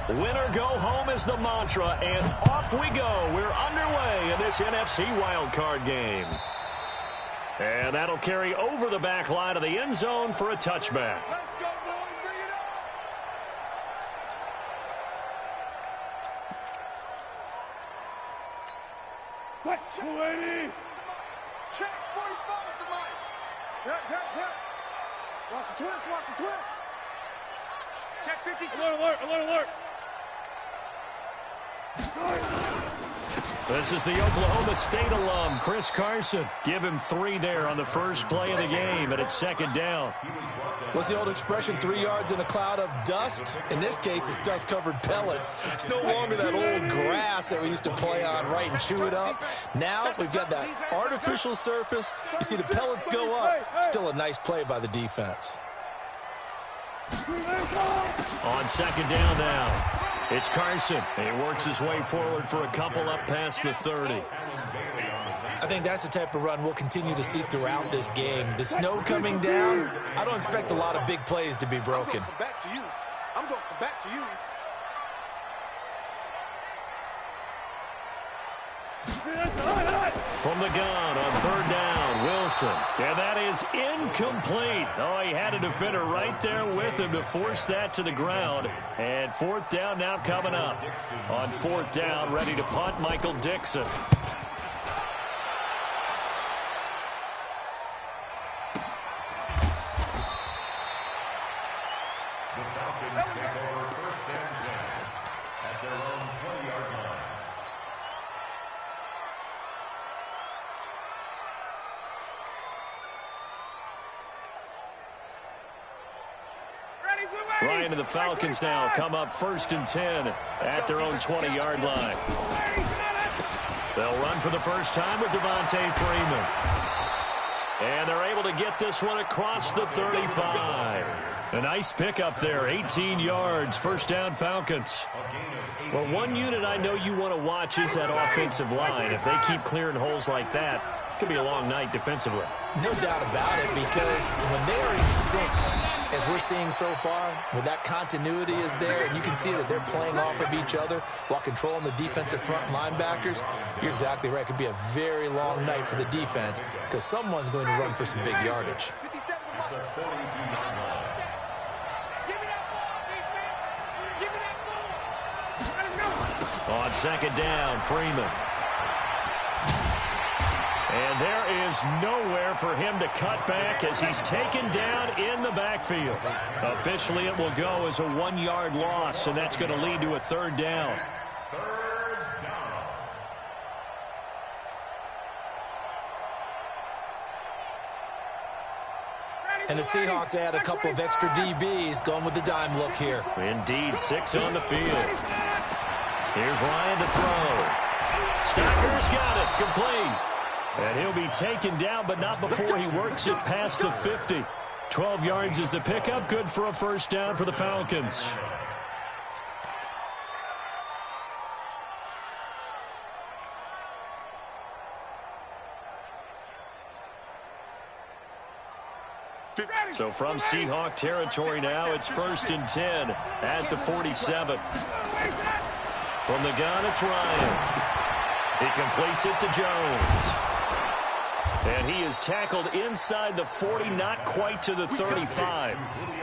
Win or go home is the mantra, and off we go. We're underway in this NFC wildcard game. And that'll carry over the back line of the end zone for a touchback. Let's go, boys. Bring it up. What? 280. Check 45 at the mic. Yeah. Watch the twist. Check 50. Alert. This is the Oklahoma State alum, Chris Carson. Give him 3 there on the first play of the game, and it's second down. What's the old expression, 3 yards in a cloud of dust? In this case, it's dust-covered pellets. It's no longer that old grass that we used to play on, right, and chew it up. Now we've got that artificial surface. You see the pellets go up. Still a nice play by the defense. On second down now. It's Carson. He works his way forward for a couple up past the 30. I think that's the type of run we'll continue to see throughout this game. The snow coming down, I don't expect a lot of big plays to be broken. I'm going back to you. From the gun on third down, Wilson. And that is incomplete. Oh, he had a defender right there with him to force that to the ground. And fourth down now coming up. On fourth down, ready to punt, Michael Dixon. The Falcons take over first and 10 at their own 20-yard line. Ryan and the Falcons now come up first and 10 at their own 20-yard line. They'll run for the first time with Devontae Freeman. And they're able to get this one across the 35. A nice pickup there, 18 yards, first down Falcons. Well, one unit I know you want to watch is that offensive line. If they keep clearing holes like that, it could be a long night defensively. No doubt about it, because when they are in sync, as we're seeing so far, when that continuity is there, and you can see that they're playing off of each other while controlling the defensive front linebackers, you're exactly right. It could be a very long night for the defense because someone's going to run for some big yardage. On second down, Freeman. And there is nowhere for him to cut back as he's taken down in the backfield. Officially, it will go as a 1-yard loss, and that's going to lead to a third down. And the Seahawks add a couple of extra DBs going with the dime look here. Indeed, 6 on the field. Here's Ryan to throw. Stacker's got it, complete. And he'll be taken down, but not before he works it past the 50. 12 yards is the pickup, good for a first down for the Falcons. So from Seahawk territory now, it's first and 10 at the 47. From the gun, it's Ryan. He completes it to Jones. And he is tackled inside the 40, not quite to the 35.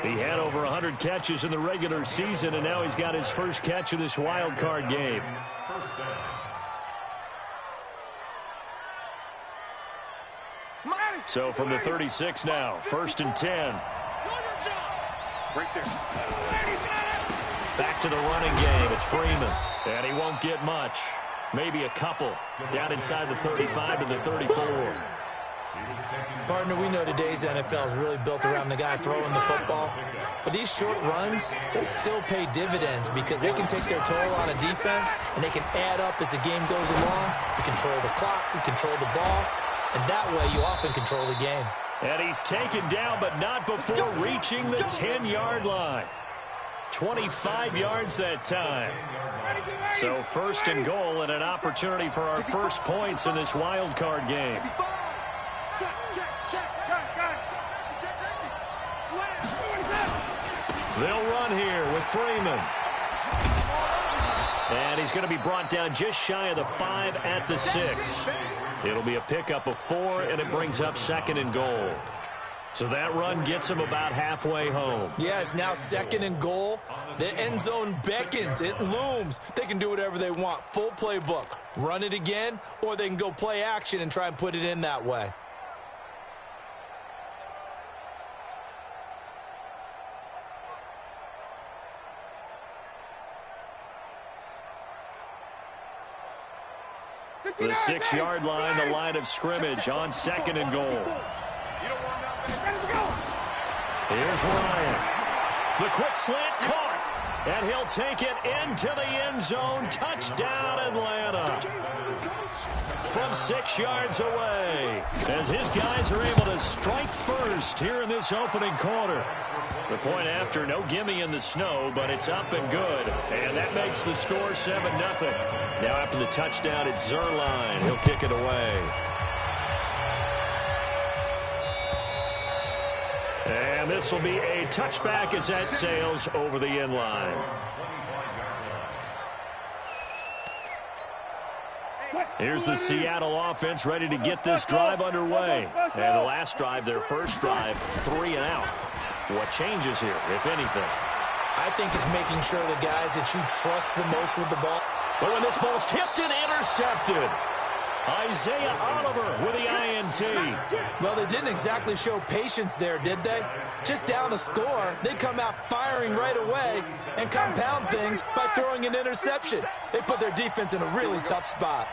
He had over 100 catches in the regular season, and now he's got his first catch of this wild card game. So from the 36 now, first and 10. Right there. Back to the running game. It's Freeman. And he won't get much. Maybe a couple. Down inside the 35 to the 34. Partner, we know today's NFL is really built around the guy throwing the football. But these short runs, they still pay dividends because they can take their toll on a defense and they can add up as the game goes along. You control the clock, you control the ball, and that way you often control the game. And he's taken down, but not before reaching the 10-yard line. 25 yards that time. So first and goal and an opportunity for our first points in this wild card game. They'll run here with Freeman. And he's going to be brought down just shy of the 5 at the 6. It'll be a pickup of 4, and it brings up 2nd and goal. So that run gets him about halfway home. Yeah, it's now 2nd and goal. The end zone beckons. It looms. They can do whatever they want. Full playbook. Run it again, or they can go play action and try and put it in that way. The 6-yard line, the line of scrimmage on 2nd and goal. Here's Ryan. The quick slant caught. And he'll take it into the end zone. Touchdown, Atlanta. From 6 yards away. As his guys are able to strike first here in this opening quarter. The point after, no gimme in the snow, but it's up and good. And that makes the score 7-0. Now after the touchdown, it's Zerline. He'll kick it away. And this will be a touchback as that sails over the end line. Here's the Seattle offense ready to get this drive underway. And the last drive, their first drive, 3 and out. What changes here, if anything? I think it's making sure the guys that you trust the most with the ball. But when this ball's tipped and intercepted, Isaiah Oliver with the INT. Well, they didn't exactly show patience there, did they? Just down a score, they come out firing right away and compound things by throwing an interception. They put their defense in a really tough spot.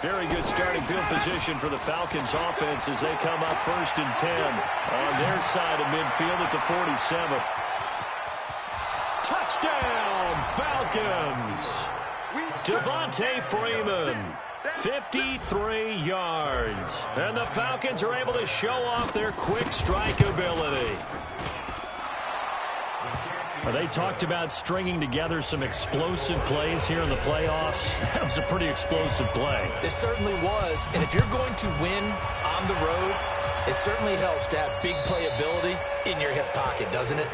Very good starting field position for the Falcons offense as they come up 1st and 10 on their side of midfield at the 47. Touchdown, Falcons! Devontae Freeman, 53 yards. And the Falcons are able to show off their quick strike ability. They talked about stringing together some explosive plays here in the playoffs. That was a pretty explosive play. It certainly was. And if you're going to win on the road, it certainly helps to have big playability in your hip pocket, doesn't it?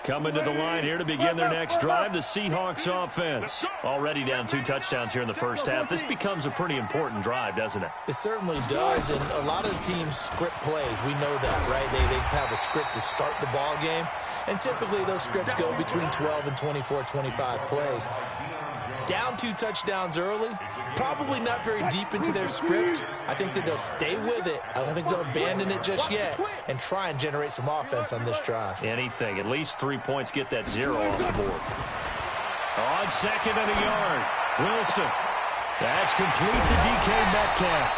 Coming to the line here to begin their next drive, the Seahawks offense. Already down 2 touchdowns here in the first half. This becomes a pretty important drive, doesn't it? It certainly does, and a lot of teams script plays. We know that, right? They have a script to start the ball game, and typically those scripts go between 12 and 24, 25 plays. Down 2 touchdowns early, probably not very deep into their script. I think that they'll stay with it. I don't think they'll abandon it just yet and try and generate some offense on this drive. Anything. At least 3 points, get that 0 off the board. On 2nd and a yard, Wilson. That's complete to DK Metcalf.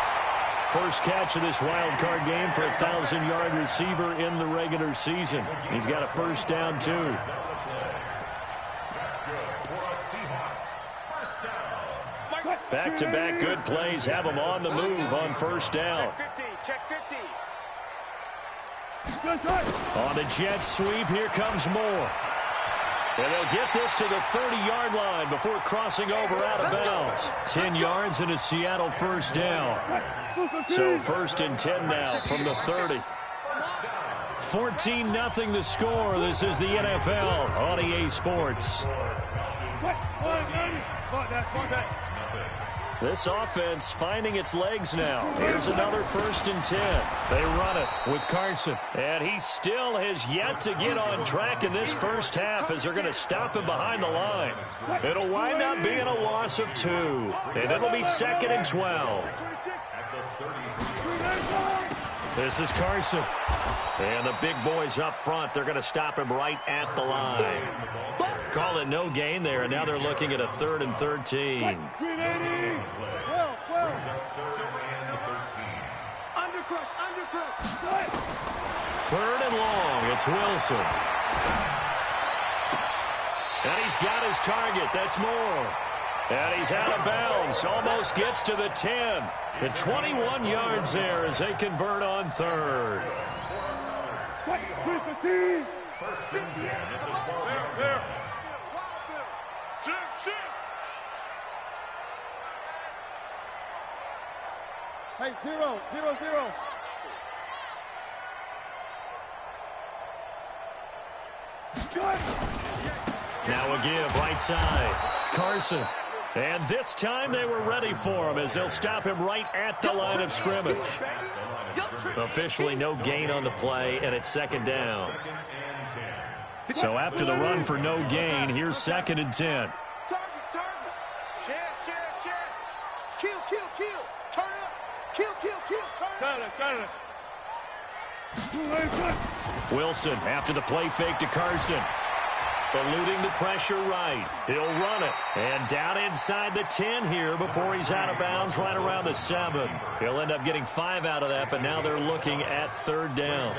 First catch of this wild card game for a 1,000-yard receiver in the regular season. He's got a first down, too. Back-to-back good plays have them on the move on first down. Check 50. On the jet sweep, here comes Moore. And they'll get this to the 30-yard line before crossing over out of bounds. 10 yards and a Seattle first down. So 1st and 10 now from the 30. 14-0 the score. This is the NFL on EA Sports. This offense finding its legs now. Here's another 1st and 10. They run it with Carson. And he still has yet to get on track in this first half as they're going to stop him behind the line. It'll wind up being a loss of 2. And it'll be 2nd and 12. This is Carson. And the big boys up front, they're going to stop him right at the line. Call it no gain there, and now they're looking at a 3rd and 13. Third and long, it's Wilson. And he's got his target, that's Moore. And he's out of bounds, almost gets to the 10. The 21 yards there as they convert on 3rd. First and 10 at the 12. Hey, 0. Now a give, right side. Carson. And this time they were ready for him as they'll stop him right at the line of scrimmage. Officially no gain on the play, and it's second down. So after the run for no gain, here's 2nd and 10. Wilson after the play fake to Carson. Eluding the pressure right. He'll run it. And down inside the 10 here before he's out of bounds right around the 7. He'll end up getting 5 out of that, but now they're looking at 3rd down.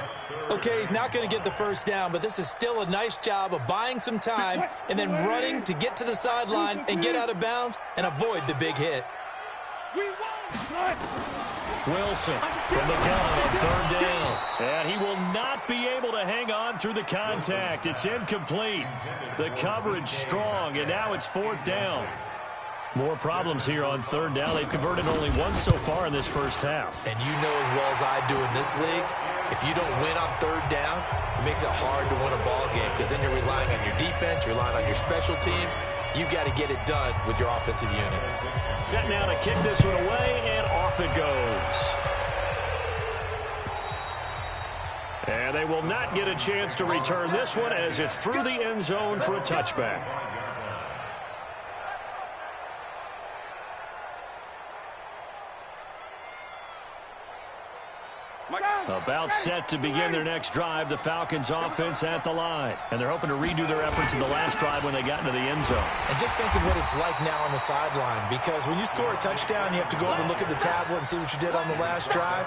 Okay, he's not going to get the first down, but this is still a nice job of buying some time and then running to get to the sideline and get out of bounds and avoid the big hit. Wilson from the gun on 3rd down. And he will not be able to hang on through the contact. It's incomplete. The coverage strong, and now it's 4th down. More problems here on 3rd down. They've converted only once so far in this first half. And you know as well as I do in this league, if you don't win on 3rd down, it makes it hard to win a ball game because then you're relying on your defense, you're relying on your special teams. You've got to get it done with your offensive unit. Set now to kick this one away, and off it goes. And they will not get a chance to return this one as it's through the end zone for a touchback. About set to begin their next drive, the Falcons offense at the line. And they're hoping to redo their efforts in the last drive when they got into the end zone. And just think of what it's like now on the sideline, because when you score a touchdown, you have to go over and look at the tablet and see what you did on the last drive.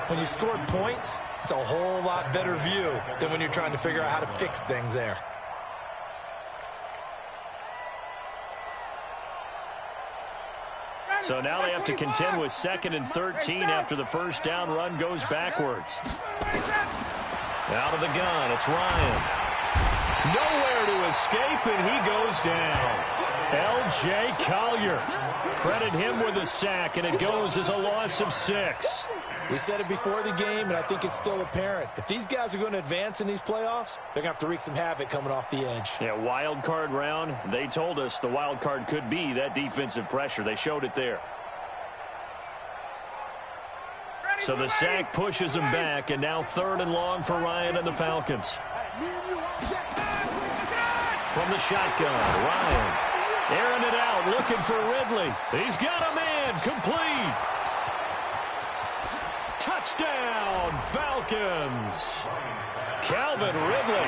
When you scored points, it's a whole lot better view than when you're trying to figure out how to fix things there. So now they have to contend with 2nd and 13 after the first down run goes backwards. Out of the gun, it's Ryan. Nowhere to escape, and he goes down. L.J. Collier. Credit him with a sack, and it goes as a loss of 6. We said it before the game, and I think it's still apparent. If these guys are going to advance in these playoffs, they're going to have to wreak some havoc coming off the edge. Yeah, wild card round. They told us the wild card could be that defensive pressure. They showed it there. So the sack pushes him back, and now 3rd and long for Ryan and the Falcons. From the shotgun, Ryan airing it out, looking for Ridley. He's got a man, complete. Touchdown, Falcons. Calvin Ridley,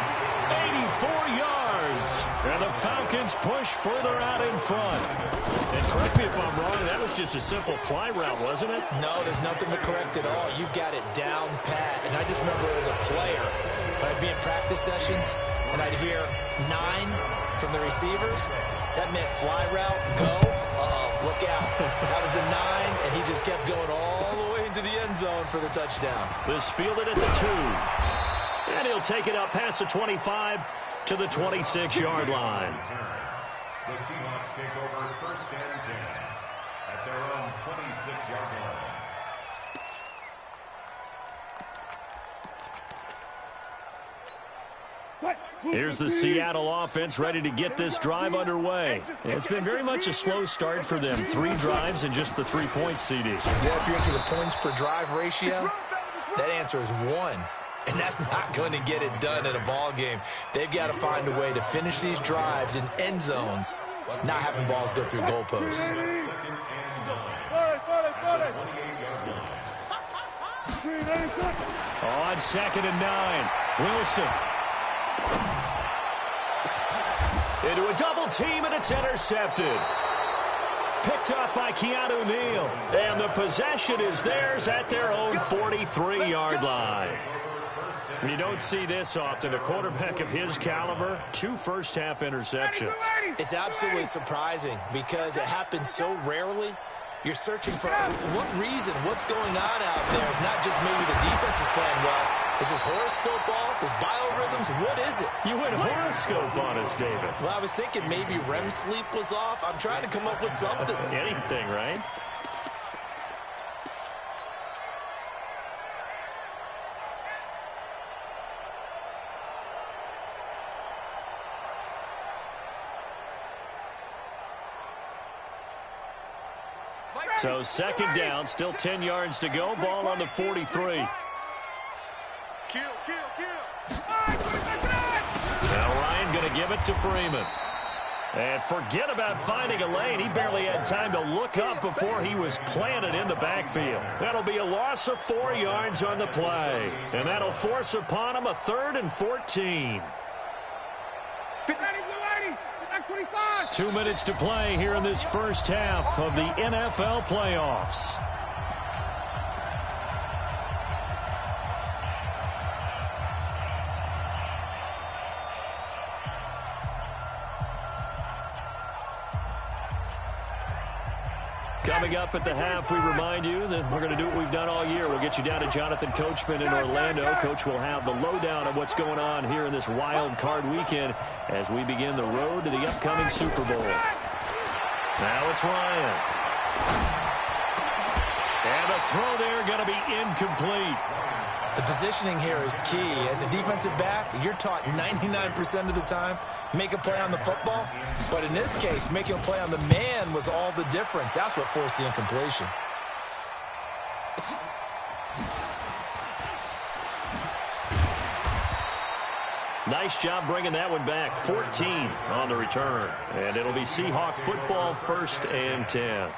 84 yards. And the Falcons push further out in front. And correct me if I'm wrong, that was just a simple fly route, wasn't it? No, there's nothing to correct at all. You've got it down pat. And I just remember as a player, when I'd be in practice sessions, and I'd hear 9 from the receivers, that meant fly route, go, look out. That was the 9, and he just kept going all the way into the end zone for the touchdown. This fielded at the 2. And he'll take it up past the 25 to the 26-yard line. The Seahawks take over 1st and 10 at their own 26-yard line. Here's the Seattle offense ready to get this drive underway. It's been very much a slow start for them. 3 drives and just the 3 points, CD. Yeah, if you're into the points per drive ratio, that answer is 1. And that's not going to get it done in a ball game. They've got to find a way to finish these drives in end zones, not having balls go through goalposts. On 2nd and 9, Wilson. Into a double team, and it's intercepted. Picked up by Keanu Neal. And the possession is theirs at their own 43-yard line. You don't see this often. A quarterback of his caliber, 2 first-half interceptions. It's absolutely surprising because it happens so rarely. You're searching for what reason, what's going on out there. It's not just maybe the defense is playing well. Is his horoscope off? His biorhythms? What is it? You went horoscope on us, David. Well, I was thinking maybe REM sleep was off. I'm trying to come up with something. Anything, right? So second down, still 10 yards to go. Ball on the 43. Kill. Now Ryan going to give it to Freeman. And forget about finding a lane. He barely had time to look up before he was planted in the backfield. That'll be a loss of 4 yards on the play. And that'll force upon him a 3rd and 14. 2 minutes to play here in this first half of the NFL playoffs. Coming up at the half, we remind you that we're going to do what we've done all year. We'll get you down to Jonathan Coachman in Orlando. Coach will have the lowdown of what's going on here in this wild card weekend as we begin the road to the upcoming Super Bowl. Now it's Ryan. And the throw there going to be incomplete. The positioning here is key. As a defensive back, you're taught 99% of the time, make a play on the football. But in this case, making a play on the man was all the difference. That's what forced the incompletion. Nice job bringing that one back. 14 on the return. And it'll be Seahawk football, 1st and 10.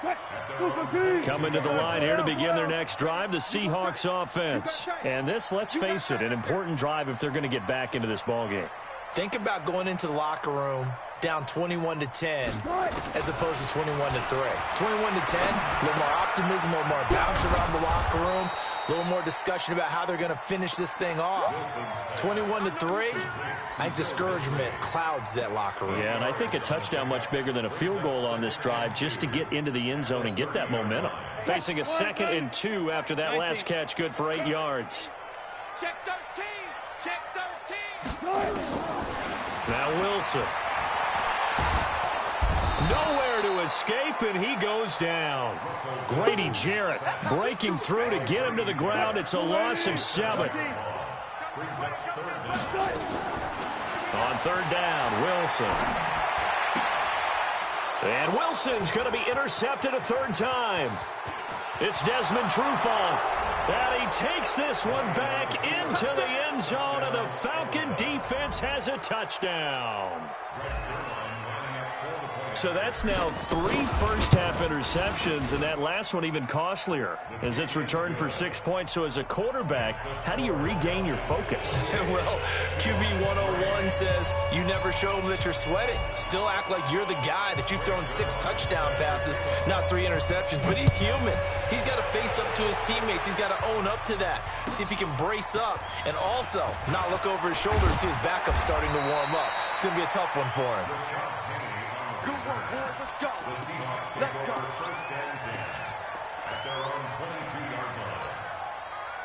Coming to the line here to begin their next drive, the Seahawks offense. And this, let's face it, an important drive if they're going to get back into this ballgame. Think about going into the locker room down 21-10 as opposed to 21-3. 21-10, a little more optimism, a little more bounce around the locker room, a little more discussion about how they're going to finish this thing off. 21-3, I think discouragement clouds that locker room. Yeah, and I think a touchdown much bigger than a field goal on this drive just to get into the end zone and get that momentum. Facing a 2nd and 2 after that last catch, good for 8 yards. Check 13. Check 13. Now Wilson. Nowhere to escape, and he goes down. Grady Jarrett breaking through to get him to the ground. It's a loss of 7. On 3rd down, Wilson. And Wilson's going to be intercepted a 3rd time. It's Desmond Trufant. And he takes this one back into the end zone, and the Falcon defense has a touchdown. So that's now 3 first-half interceptions, and that last one even costlier as it's returned for 6 points. So as a quarterback, how do you regain your focus? Well, QB 101 says you never show them that you're sweating. Still act like you're the guy, that you've thrown 6 touchdown passes, not 3 interceptions. But he's human. He's got to face up to his teammates. He's got to own up to that. See if he can brace up and also not look over his shoulder and see his backup starting to warm up. It's going to be a tough one for him. Good work, boys. Let's go. Let's go. 1st and 10 at their own 22-yard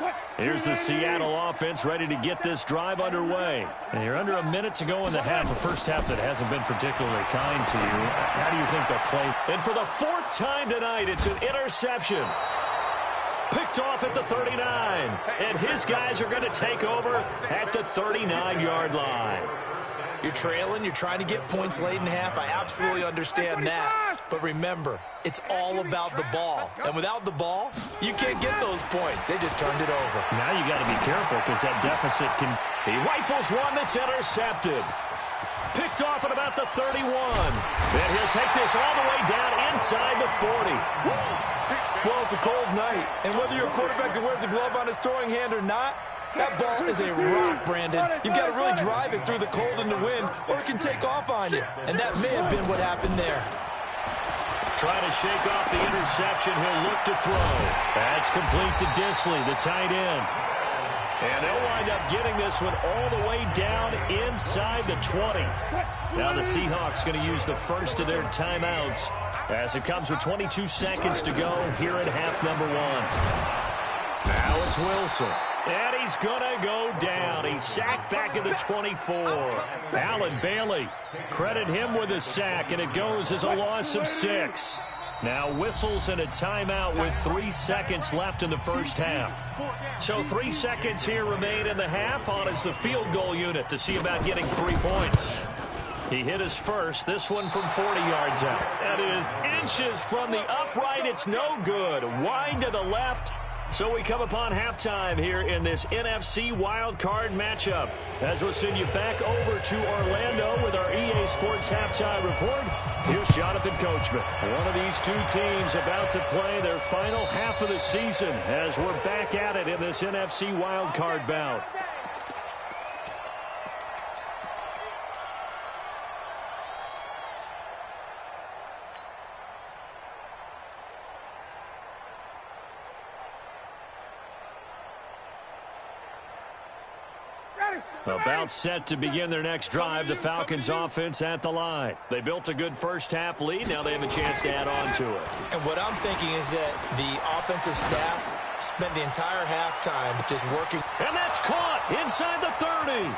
line. Here's the Seattle offense ready to get this drive underway. And you're under a minute to go in the half, a first half that hasn't been particularly kind to you. How do you think they'll play? And for the 4th time tonight, it's an interception. Picked off at the 39. And his guys are going to take over at the 39-yard line. You're trailing. You're trying to get points late in half. I absolutely understand that. But remember, it's all about the ball. And without the ball, you can't get those points. They just turned it over. Now you got to be careful because that deficit can... He rifles one that's intercepted. Picked off at about the 31. And he'll take this all the way down inside the 40. Well, it's a cold night. And whether you're a quarterback that wears a glove on his throwing hand or not, that ball is a rock, Brandon. You've got to really drive it through the cold and the wind, or it can take off on you. And that may have been what happened there. Trying to shake off the interception. He'll look to throw. That's complete to Disley, the tight end. And they'll wind up getting this one all the way down inside the 20. Now the Seahawks going to use the first of their timeouts as it comes with 22 seconds to go here in half number 1. Now it's Wilson. And he's going to go down. He's sacked back at the 24. Allen Bailey, credit him with a sack, and it goes as a loss of 6. Now whistles and a timeout with 3 seconds left in the first half. So 3 seconds here remain in the half on as the field goal unit to see about getting 3 points. He hit his first, this one from 40 yards out. That is inches from the upright. It's no good. Wide to the left. So we come upon halftime here in this NFC wildcard matchup. As we'll send you back over to Orlando with our EA Sports halftime report, here's Jonathan Coachman. One of these two teams about to play their final half of the season as we're back at it in this NFC wildcard bout. About set to begin their next drive, the Falcons offense at the line. They built a good first half lead. Now they have a chance to add on to it. And what I'm thinking is that the offensive staff spent the entire halftime just working. And that's caught inside the 30.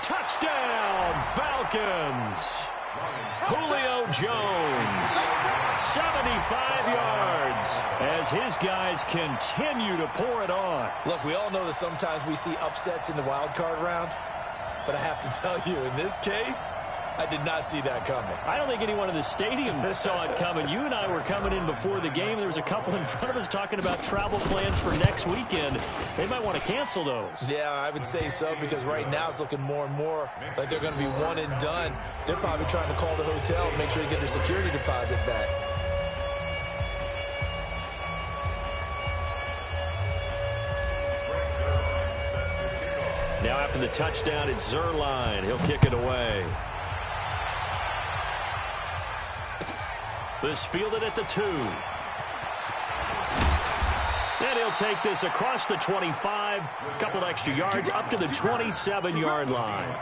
Touchdown, Falcons. Julio Jones, 75 yards as his guys continue to pour it on. Look, we all know that sometimes we see upsets in the wild card round, but I have to tell you, in this case, I did not see that coming. I don't think anyone in the stadium saw it coming. You and I were coming in before the game. There was a couple in front of us talking about travel plans for next weekend. They might want to cancel those. Yeah, I would say so, because right now it's looking more and more like they're going to be one and done. They're probably trying to call the hotel and make sure they get their security deposit back. Now after the touchdown, it's Zerline. He'll kick it away. This fielded at the 2. And he'll take this across the 25, a couple extra yards, up to the 27-yard line.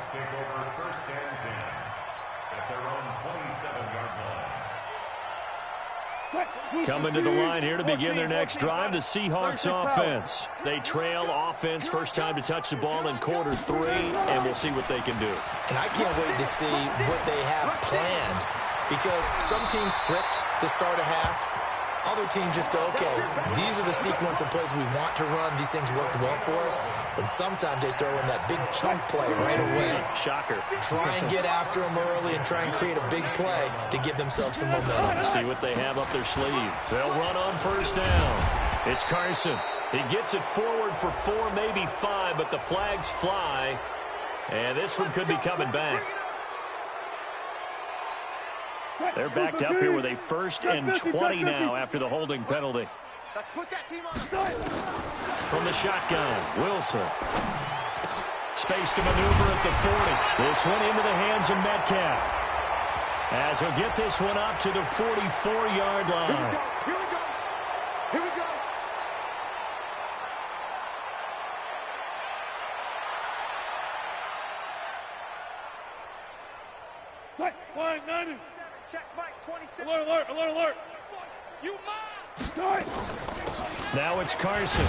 Coming to the line here to begin their next drive, the Seahawks offense. They trail offense, first time to touch the ball in quarter 3, and we'll see what they can do. And I can't wait to see what they have planned, because some teams script to start a half. Other teams just go, okay, these are the sequence of plays we want to run. These things worked well for us. And sometimes they throw in that big chunk play right away. Shocker. Try and get after them early and try and create a big play to give themselves some momentum. See what they have up their sleeve. They'll run on first down. It's Carson. He gets it forward for 4, maybe 5, but the flags fly. And this one could be coming back. They're backed up here with a 1st and 20 now after the holding penalty. Let's put that team on. From the shotgun, Wilson. Space to maneuver at the 40. This one into the hands of Metcalf. As he'll get this one up to the 44-yard line. Here we go. Here we go. Flying 90. Check Mike 27. Alert, alert, alert, alert. You Start. Now it's Carson.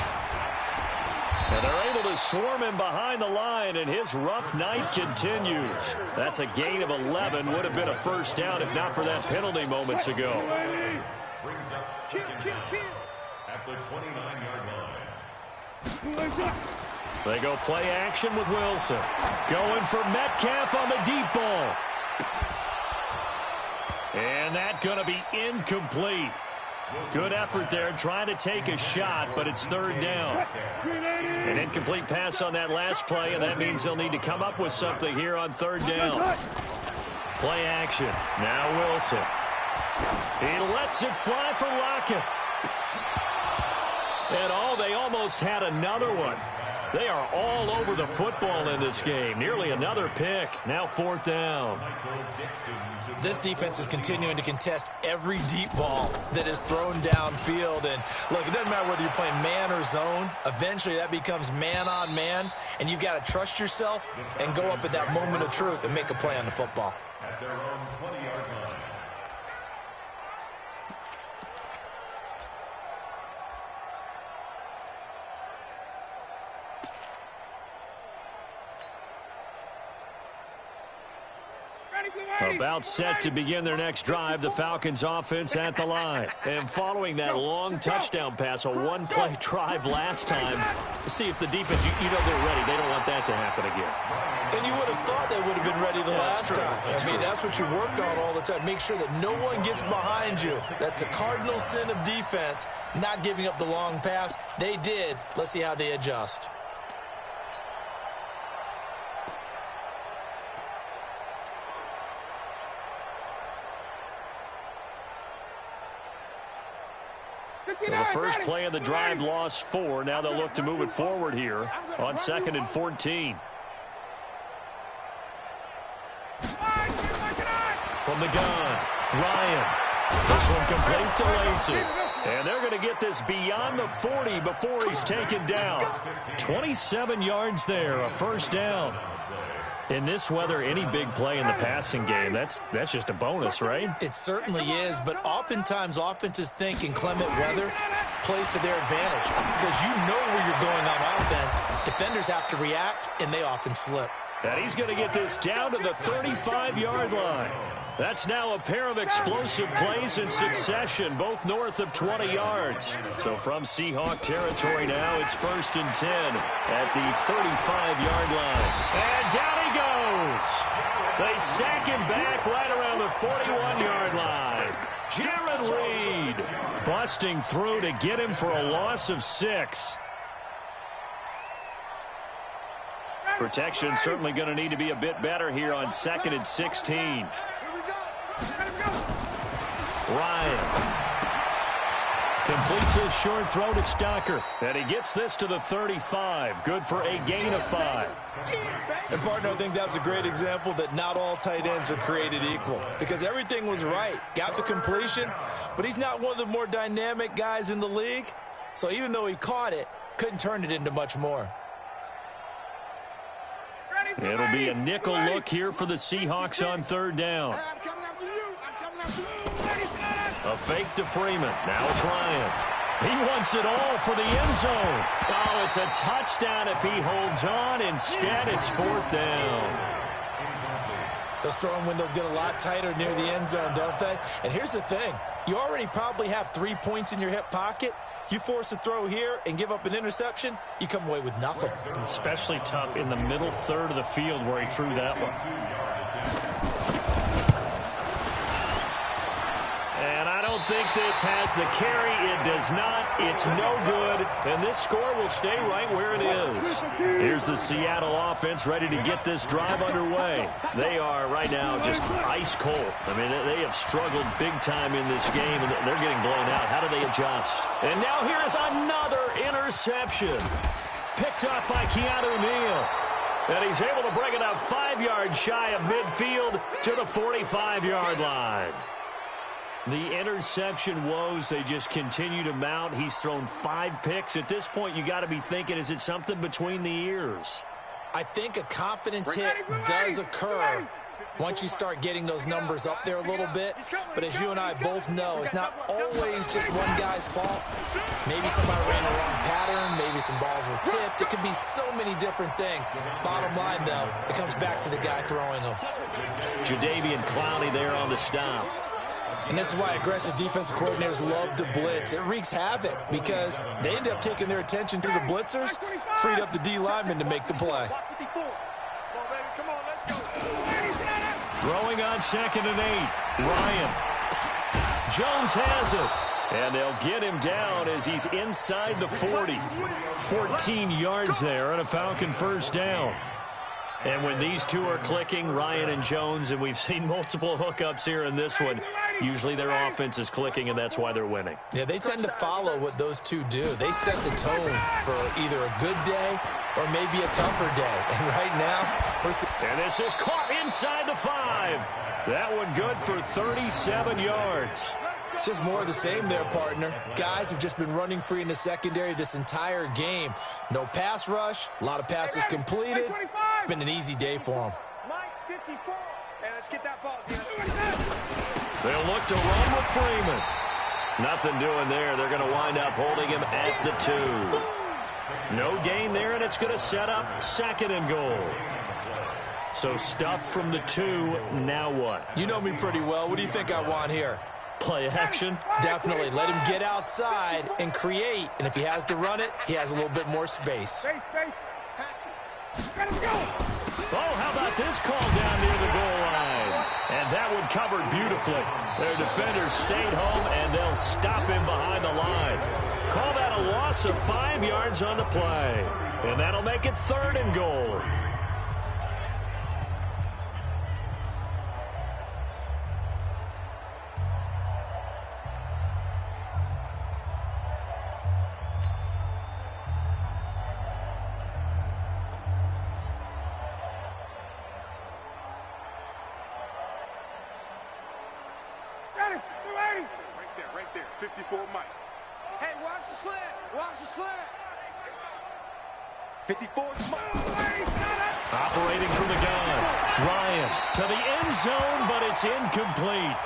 And they're able to swarm him behind the line, and his rough night continues. That's a gain of 11. Would have been a first down if not for that penalty moments ago. Brings up second down at the 29-yard line. They go play action with Wilson. Going for Metcalf on the deep ball. And that's going to be incomplete. Good effort there trying to take a shot, but it's 3rd down. An incomplete pass on that last play, and that means they'll need to come up with something here on 3rd down. Play action. Now Wilson. He lets it fly for Lockett. And they almost had another one. They are all over the football in this game. Nearly another pick. Now 4th down. This defense is continuing to contest every deep ball that is thrown downfield. And look, it doesn't matter whether you're playing man or zone. Eventually that becomes man on man. And you've got to trust yourself and go up at that moment of truth and make a play on the football. At their own 20-yard line. About set to begin their next drive, the Falcons offense at the line. And following that long touchdown pass, a one-play drive last time, see if the defense, you know they're ready. They don't want that to happen again. And you would have thought they would have been ready the last time. I mean, that's what you work on all the time. Make sure that no one gets behind you. That's the cardinal sin of defense, not giving up the long pass. They did. Let's see how they adjust. So the first play of the drive lost 4. Now they'll look to move it forward here on 2nd and 14. From the gun, Ryan. This one complete to Lacey. And they're going to get this beyond the 40 before he's taken down. 27 yards there, a first down. In this weather, any big play in the passing game, that's just a bonus, right? It certainly is, but oftentimes offenses think inclement weather plays to their advantage because you know where you're going on offense. Defenders have to react, and they often slip. And he's going to get this down to the 35-yard line. That's now a pair of explosive plays in succession, both north of 20 yards. So from Seahawk territory now, it's 1st and 10 at the 35-yard line. And down he goes. They sack him back right around the 41-yard line. Jared Reed busting through to get him for a loss of 6. Protection certainly going to need to be a bit better here on 2nd and 16. Ryan completes his short throw to Stocker, and he gets this to the 35. Good for a gain of 5. And, partner, I think that's a great example that not all tight ends are created equal because everything was right. Got the completion, but he's not one of the more dynamic guys in the league. So even though he caught it, couldn't turn it into much more. It'll be a nickel look here for the Seahawks on 3rd down. A fake to Freeman. Now it's Ryan. He wants it all for the end zone. Oh, it's a touchdown if he holds on. Instead, it's 4th down. Those throwing windows get a lot tighter near the end zone, don't they? And here's the thing. You already probably have 3 points in your hip pocket. You force a throw here and give up an interception, you come away with nothing. Especially tough in the middle third of the field where he threw that one. And I don't think this has the carry. It does not. It's no good. And this score will stay right where it is. Here's the Seattle offense ready to get this drive underway. They are right now just ice cold. I mean, they have struggled big time in this game, and they're getting blown out. How do they adjust? And now here is another interception. Picked up by Keanu Neal. And he's able to bring it up 5 yards shy of midfield to the 45-yard line. The interception woes, they just continue to mount. He's thrown 5 picks. At this point, you got to be thinking, is it something between the ears? I think a confidence hit does occur once you start getting those numbers up there a little bit. But as you and I both know, it's not always just one guy's fault. Maybe somebody ran the wrong pattern. Maybe some balls were tipped. It could be so many different things. Bottom line, though, it comes back to the guy throwing them. Jadeveon Clowney there on the stop. And this is why aggressive defensive coordinators love to blitz. It wreaks havoc because they end up taking their attention to the blitzers, freed up the D lineman to make the play. Throwing on 2nd and 8. Ryan. Jones has it. And they'll get him down as he's inside the 40. 14 yards there on a Falcon first down. And when these two are clicking, Ryan and Jones, and we've seen multiple hookups here in this one, usually their offense is clicking, and that's why they're winning. Yeah, they tend to follow what those two do. They set the tone for either a good day or maybe a tougher day. And right now, and this is caught inside the 5. That one good for 37 yards. Just more of the same there, partner. Guys have just been running free in the secondary this entire game. No pass rush, a lot of passes completed. Been an easy day for them. They'll look to run with Freeman. Nothing doing there. They're going to wind up holding him at the 2. No gain there, and it's going to set up 2nd and goal. So stuff from the 2, now what? You know me pretty well. What do you think I want here? Play action? Definitely. Let him get outside and create. And if he has to run it, he has a little bit more space. Let him go. Oh, how about this call down near the goal line? And that one covered beautifully. Their defenders stayed home, and they'll stop him behind the line. Call that a loss of 5 yards on the play. And that'll make it 3rd and goal. Right there. 54 Mike. Hey, watch the slant. Watch the slant. 54 Mike. Operating from the gun. Ryan to the end zone, but it's incomplete.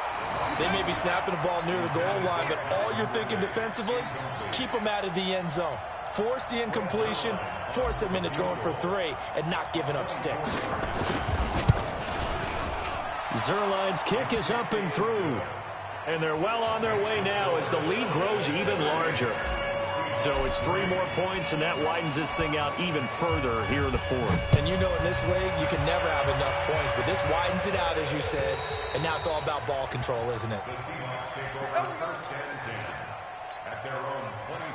They may be snapping the ball near the goal line, but all you're thinking defensively, keep them out of the end zone. Force the incompletion, force them into going for 3, and not giving up 6. Zerline's kick is up and through. And they're well on their way now as the lead grows even larger. So it's 3 more points, and that widens this thing out even further here in the 4th. And you know in this league, you can never have enough points, but this widens it out, as you said, and now it's all about ball control, isn't it? The Seahawks take over 1st and 10 at their own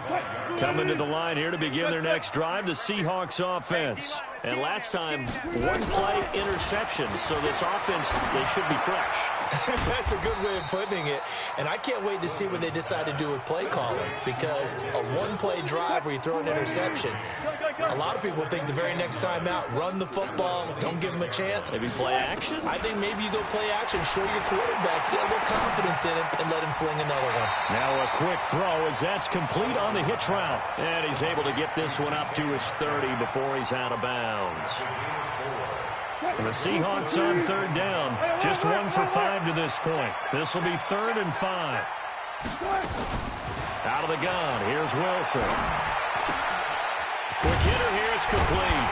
25-yard. Coming to the line here to begin their next drive, the Seahawks offense. And last time, 1-play interception, so this offense, they should be fresh. That's a good way of putting it. And I can't wait to see what they decide to do with play calling, because a 1-play drive where you throw an interception, a lot of people think the very next time out, run the football, don't give them a chance. Maybe play action? I think maybe you go play action, show your quarterback, get a little confidence in him, and let him fling another one. Now a quick throw as that's complete on the hitch route. And he's able to get this one up to his 30 before he's out of bounds. And the Seahawks on 3rd down. Just 1 for 5 to this point. This will be 3rd and 5. Out of the gun. Here's Wilson. Quick hitter here. It's complete.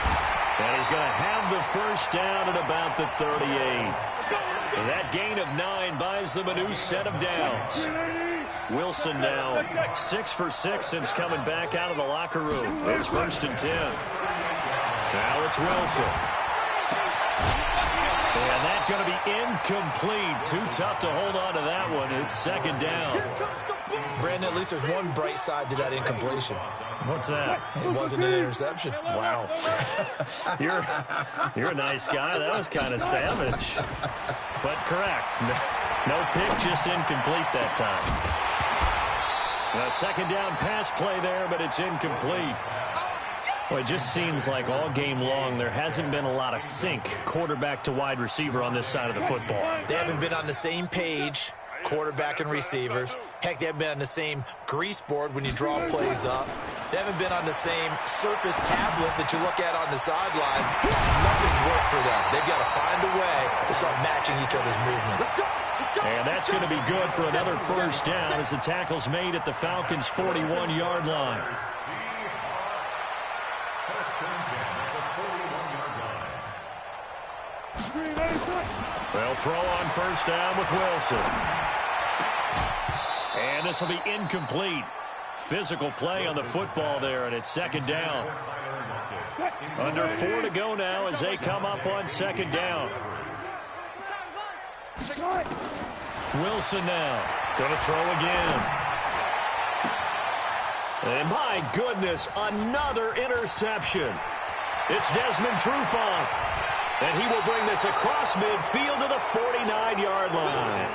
And he's going to have the 1st down at about the 38. And that gain of 9 buys them a new set of downs. Wilson now 6 for 6 since coming back out of the locker room. It's 1st and 10. Now it's Wilson. And that's going to be incomplete. Too tough to hold on to that one. It's 2nd down. Brandon, at least there's one bright side to that incompletion. What's that? It wasn't an interception. Wow. You're a nice guy. That was kind of savage. But correct. No pick, just incomplete that time. A 2nd down pass play there, but it's incomplete. Well, it just seems like all game long there hasn't been a lot of sync quarterback to wide receiver on this side of the football. They haven't been on the same page, quarterback and receivers. Heck, they haven't been on the same grease board when you draw plays up. They haven't been on the same surface tablet that you look at on the sidelines. Nothing's worked for them. They've got to find a way to start matching each other's movements. And that's going to be good for another 1st down as the tackle's made at the Falcons' 41-yard line. They'll throw on 1st down with Wilson. And this will be incomplete. Physical play on the football there, and it's 2nd down. Under 4 to go now as they come up on 2nd down. Wilson now going to throw again. And my goodness, another interception. It's Desmond Trufant. And he will bring this across midfield to the 49-yard line.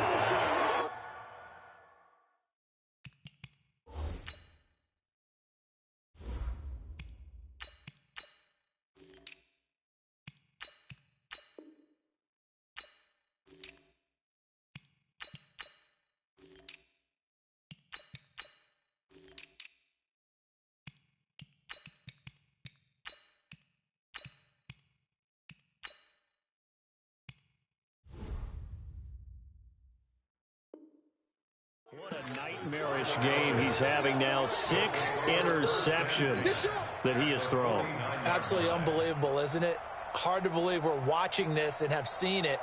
What a nightmarish game he's having now. 6 interceptions that he has thrown. Absolutely unbelievable, isn't it? Hard to believe we're watching this and have seen it,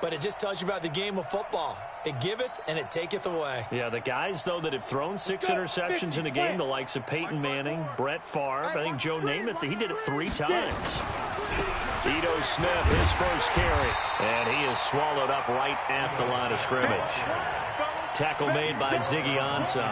but it just tells you about the game of football. It giveth and it taketh away. Yeah, the guys, though, that have thrown 6 interceptions in a game, the likes of Peyton Manning, Brett Favre, I think Joe Namath, he did it 3 times. Ito Smith, his first carry, and he is swallowed up right at the line of scrimmage. Tackle made by Ziggy Ansah.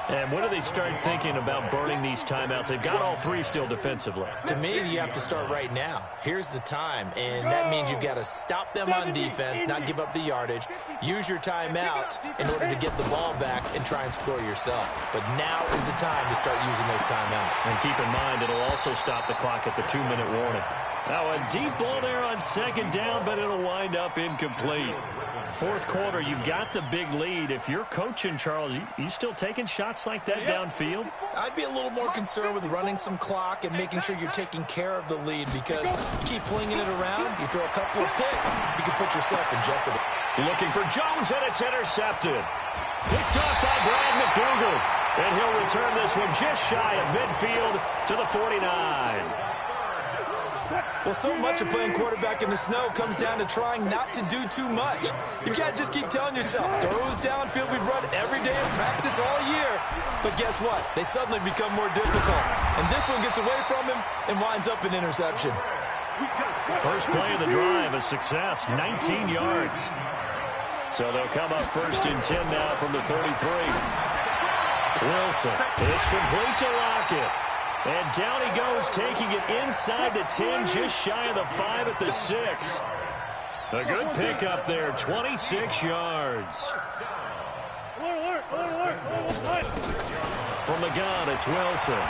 And when do they start thinking about burning these timeouts? They've got all 3 still defensively. To me, you have to start right now. Here's the time, and that means you've got to stop them on defense, not give up the yardage, use your timeouts in order to get the ball back and try and score yourself. But now is the time to start using those timeouts. And keep in mind, it'll also stop the clock at the 2-minute warning. Now a deep ball there on 2nd down, but it'll wind up incomplete. 4th quarter, you've got the big lead. If you're coaching, Charles, you still taking shots like that downfield? I'd be a little more concerned with running some clock and making sure you're taking care of the lead, because you keep flinging it around, you throw a couple of picks, you can put yourself in jeopardy. Looking for Jones, and it's intercepted. Picked off by Brad McDougal. And he'll return this one just shy of midfield to the 49. Well, so much of playing quarterback in the snow comes down to trying not to do too much. You can't just keep telling yourself, throws downfield we've run every day in practice all year. But guess what? They suddenly become more difficult. And this one gets away from him and winds up an interception. First play of the drive, a success, 19 yards. So they'll come up 1st and 10 now from the 33. Wilson is complete to Lockett. And down he goes, taking it inside the 10, just shy of the 5 at the 6. A good pickup there, 26 yards. From the gun, it's Wilson.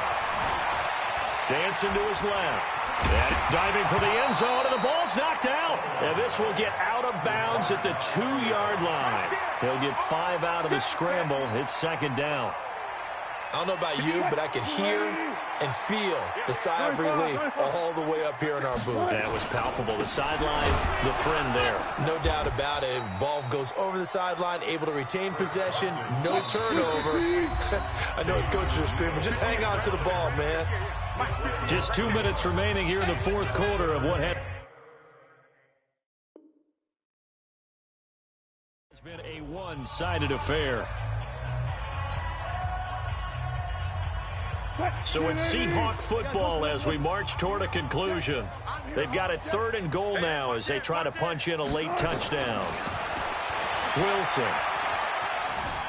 Dancing to his left. And diving for the end zone, and the ball's knocked out. And this will get out of bounds at the 2-yard line. He'll get 5 out of the scramble. It's 2nd down. I don't know about you, but I could hear and feel the sigh of relief all the way up here in our booth. That was palpable. The sideline, the friend there. No doubt about it. Ball goes over the sideline, able to retain possession, no turnover. I know his coaches are screaming, just hang on to the ball, man. Just 2 minutes remaining here in the 4th quarter of what has been a one-sided affair. So it's Seahawk football as we march toward a conclusion. They've got it 3rd and goal now as they try to punch in a late touchdown. Wilson.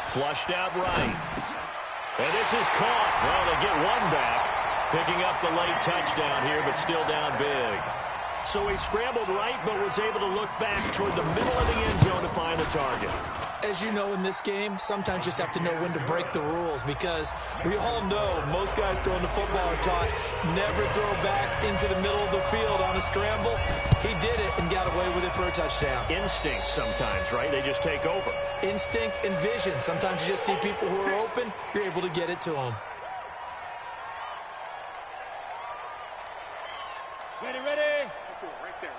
Flushed out right. And this is caught. Well, they get one back. Picking up the late touchdown here, but still down big. So he scrambled right, but was able to look back toward the middle of the end zone to find the target. As you know, in this game, sometimes you just have to know when to break the rules, because we all know most guys throwing the football are taught never throw back into the middle of the field on a scramble. He did it and got away with it for a touchdown. Instinct sometimes, right? They just take over. Instinct and vision. Sometimes you just see people who are open, you're able to get it to them. Ready.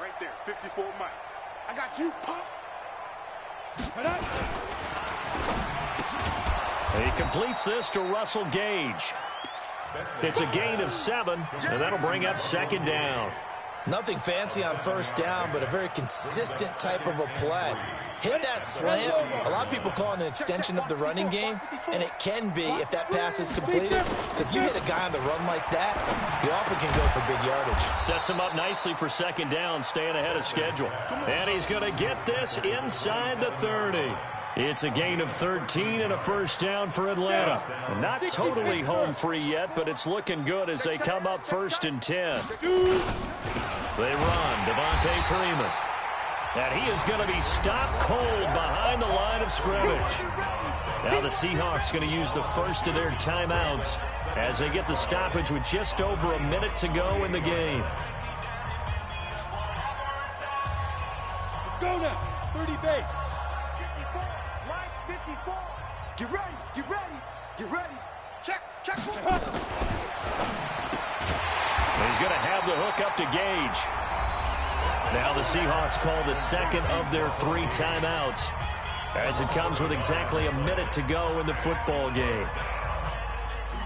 Right there. 54 Mike. I got you, Pop. He completes this to Russell Gage. It's a gain of 7, and that'll bring up 2nd down. Nothing fancy on 1st down, but a very consistent type of a play. Hit that slant. A lot of people call it an extension of the running game, and it can be if that pass is completed, because you hit a guy on the run like that, he often can go for big yardage. Sets him up nicely for 2nd down, staying ahead of schedule. And he's going to get this inside the 30. It's a gain of 13 and a 1st down for Atlanta. Not totally home free yet, but it's looking good as they come up 1st and 10. They run, Devontae Freeman. And he is going to be stopped cold behind the line of scrimmage. Now the Seahawks going to use the first of their timeouts as they get the stoppage with just over a minute to go in the game. Let's go now. 30 base. 54. Right, 54. Get ready. Check. He's going to have the hook up to Gage. Now the Seahawks call the 2nd of their 3 timeouts as it comes with exactly a minute to go in the football game.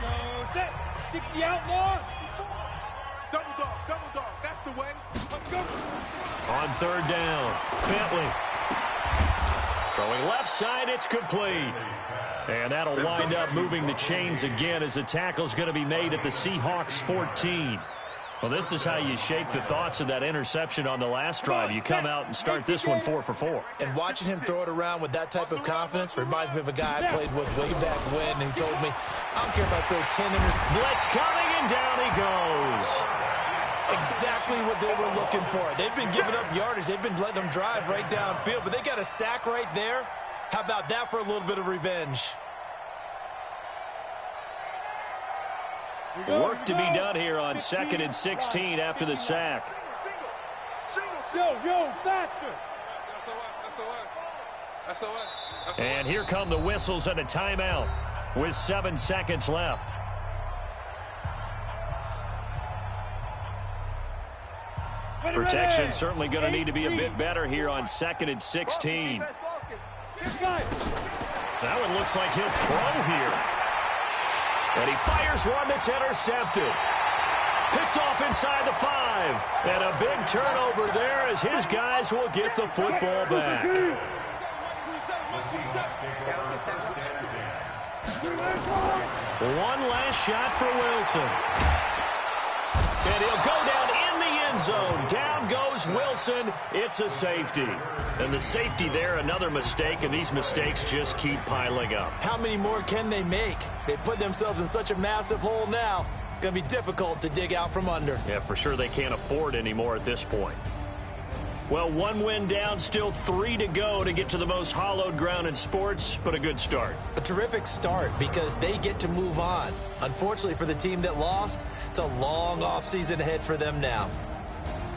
Go set. 60 outlaw. Double dog. That's the the way. Let's go. On third down, Bentley. Throwing left side, it's complete. And that'll wind up moving the chains again as the tackle's going to be made at the Seahawks 14. Well, this is how you shape the thoughts of that interception on the last drive. You come out and start this one 4 for 4. And watching him throw it around with that type of confidence reminds me of a guy I played with way back when, and he told me, I don't care if I throw 10 blitz coming, and down he goes. Exactly what they were looking for. They've been giving up yardage. They've been letting them drive right downfield, but they got a sack right there. How about that for a little bit of revenge? Work to be done here on 2nd and 16 after the sack. Yo, faster. And here come the whistles and a timeout with 7 seconds left. Protection certainly going to need to be a bit better here on 2nd and 16. That one looks like he'll throw here. And he fires one that's intercepted. Picked off inside the 5. And a big turnover there as his guys will get the football back. One last shot for Wilson. And he'll go down in the end zone. Down goes Wilson. It's a safety. And the safety there, another mistake, and these mistakes just keep piling up. How many more can they make? They put themselves in such a massive hole now. Going to be difficult to dig out from under. Yeah, for sure they can't afford anymore at this point. Well, 1 win down, still 3 to go to get to the most hallowed ground in sports, but a good start. A terrific start because they get to move on. Unfortunately for the team that lost, it's a long offseason ahead for them now.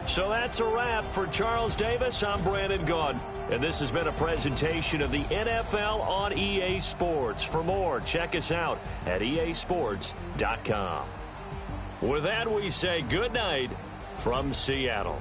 So that's a wrap. For Charles Davis, I'm Brandon Gaudin. And this has been a presentation of the NFL on EA Sports. For more, check us out at easports.com. With that, we say good night from Seattle.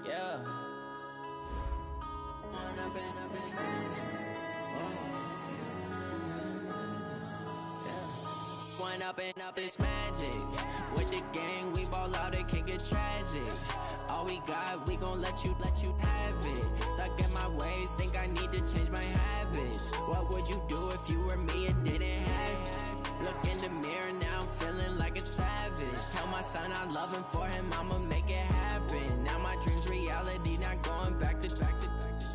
Yeah. One up and up is magic. With the gang, we ball out, it can get tragic. All we got, we gon' let you have it. Stuck in my ways, think I need to change my habits. What would you do if you were me and didn't have it? Look in the mirror, now I'm feeling like a savage. Tell my son I love him, for him I'ma make it happen. Now my dream's reality, not going back to.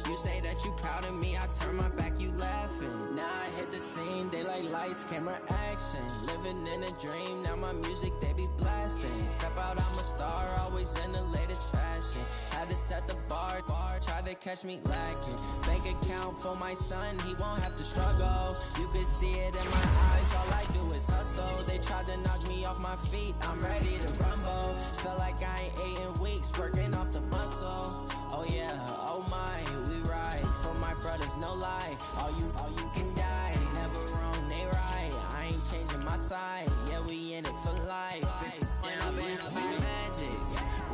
You say that you proud of me, I turn my back, you laughing. Now I hit the scene, they like lights, camera, action. Living in a dream, now my music, they be blasting. Step out, I'm a star, always in the latest fashion. Had to set the bar, try to catch me lacking. Bank account for my son, he won't have to struggle. You can see it in my eyes, all I do is hustle. They tried to knock me off my feet, I'm ready to rumble. Feel like I ain't ate in weeks, working off the muscle. Oh yeah, oh my, we ride for my brothers, no lie. All you can die, never wrong, they right. I ain't changing my side, yeah, we in it for life. If up is magic.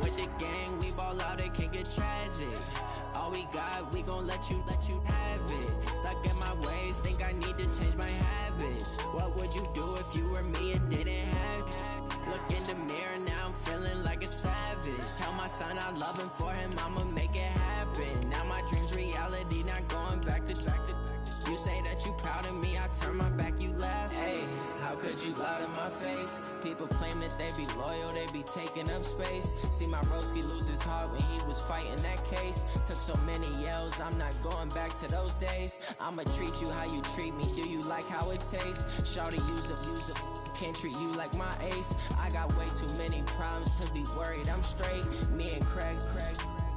With the gang, we ball out, it can get tragic. All we got, we gon' let you have it. Stuck in my ways, think I need to change my habits. What would you do if you were me and didn't have it? Look in the mirror, now I'm feeling like a savage. Tell my son I love him, for him I'ma make it happen. Now my dream's reality, not going back to. You say that you proud of me, I turn my back, you laugh. Hey, how could you you loud in my face. People claim that they be loyal, they be taking up space. See my broski lose his heart when he was fighting that case. Took so many yells, I'm not going back to those days. I'ma treat you how you treat me, do you like how it tastes? Shawty, use it, can't treat you like my ace. I got way too many problems to be worried, I'm straight. Me and Craig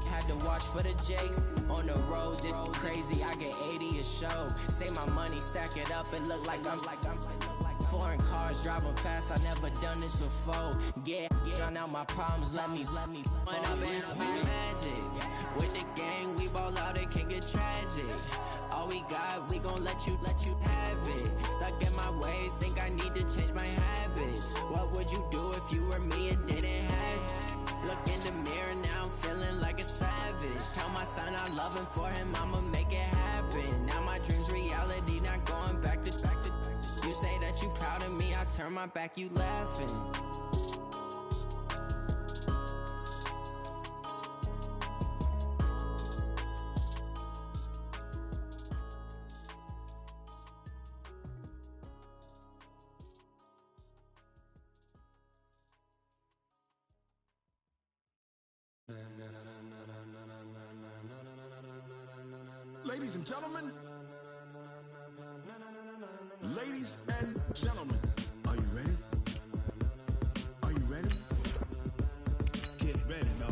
had to watch for the Jakes. On the road, this crazy, I get 80 a show. Say my money, stack it up, it look like I'm foreign cars, driving fast, I never done this before. Get drown out my problems, let me When up in Beach Magic, with the gang, we ball out, it can get tragic. All we got, we gon' let you have it. Stuck in my ways, think I need to change my habits. What would you do if you were me and didn't have it? Look in the mirror, now I'm feeling like a savage. Tell my son I love him, for him I'ma make it happen. Now my dream's reality, not going back to. You say that you proud of me, I turn my back, you laughing. Ladies and gentlemen, ladies and gentlemen, are you ready? Are you ready? Get ready, no.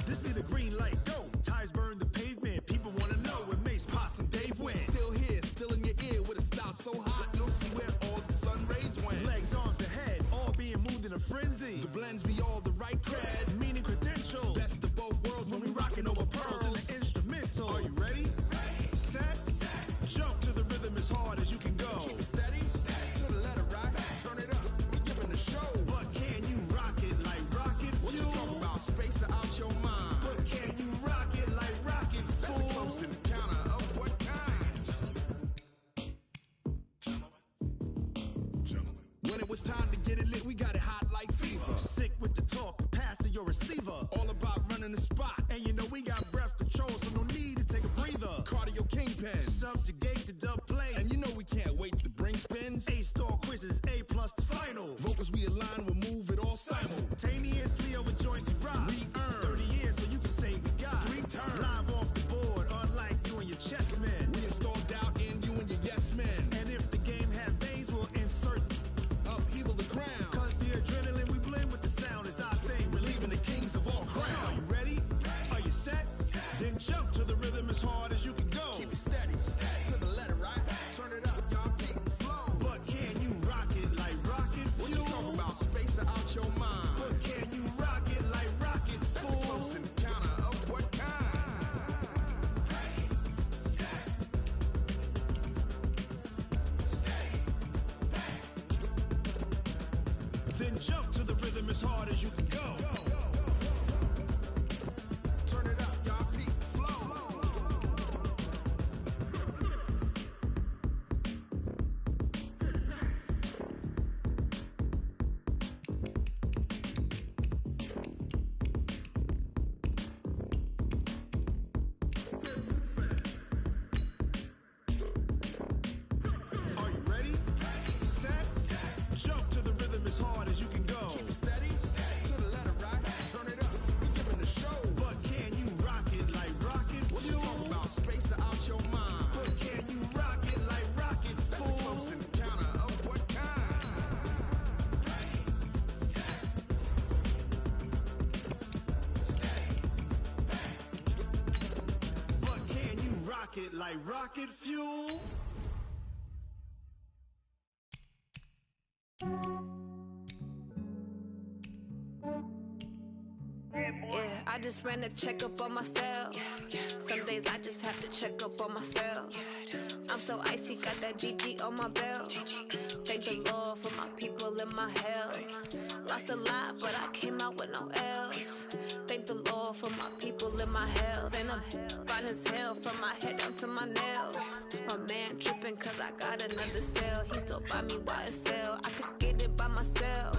This be the green light, go. Tires burn the pavement. People wanna know when Mace, Pops, and Dave went. Still here, still in your ear with a style so hot, you'll see where all the sun rays went. Legs, arms, and head, all being moved in a frenzy. The blends be all the right cred, meaning credentials. Best of both worlds when we rockin' over pearls in the instrumental. Are you ready? Set, jump to the rhythm as hard as you can go. Keep it steady, to the letter right, turn it up, we giving the show. But can you rock it like rocket fuel? What you talking about, space out your mind? But can you rock it like rockets, fool? That's a close encounter of what kind? Gentlemen. When it was time to get it lit, we got it hot like fever. Sick with the talk, passing your receiver. All about running the spot. And you know we got breath control, so no need to take a breather. Cardio kingpin, subjugate the dub play. And you know we can't wait to bring spins. A-star quizzes, A+ the final. Vocals we align, we'll move it all simultaneously over joints we rock. We earn 30 years, so you can say we got 3 turns. Live off the board, unlike you and your chess men. We install doubt in you and your yes men. And if the game had veins, we'll insert upheaval the crown. Cause the adrenaline we blend with the sound is our thing, relieving the kings of all crowns. Are you ready? Are you set? Then jump to the rhythm as hard as you can go. Keep it steady, to the letter right. Turn it up, y'all, beat the flow. But can you rock it like rocket fuel? What you talking about, space out your mind? But can you rock it like rockets, fool? That's a close encounter of what kind? Then jump to the rhythm as hard as you can go. Turn it up, y'all, beat the flow. Are you ready? Set, jump to the rhythm as hard as you can go. Keep it steady, to the letter right. Turn it up, we giving the show. But can you rock it like rocket fuel? What you talking about, space out your mind? But can you rock it like rockets, fool? That's a close encounter of what kind? But can you rock it like rocket fuel? Yeah, I just ran a checkup on myself. Some days I just have to check up on myself. I'm so icy, got that GG on my belt. Thank the Lord for my people and my health. Lost a lot, but I came out with no L's. Thank the Lord for my people and my health. And I'm fine as hell from my head down to my nails. My man I got another sale. He still buy me YSL. I could get it by myself.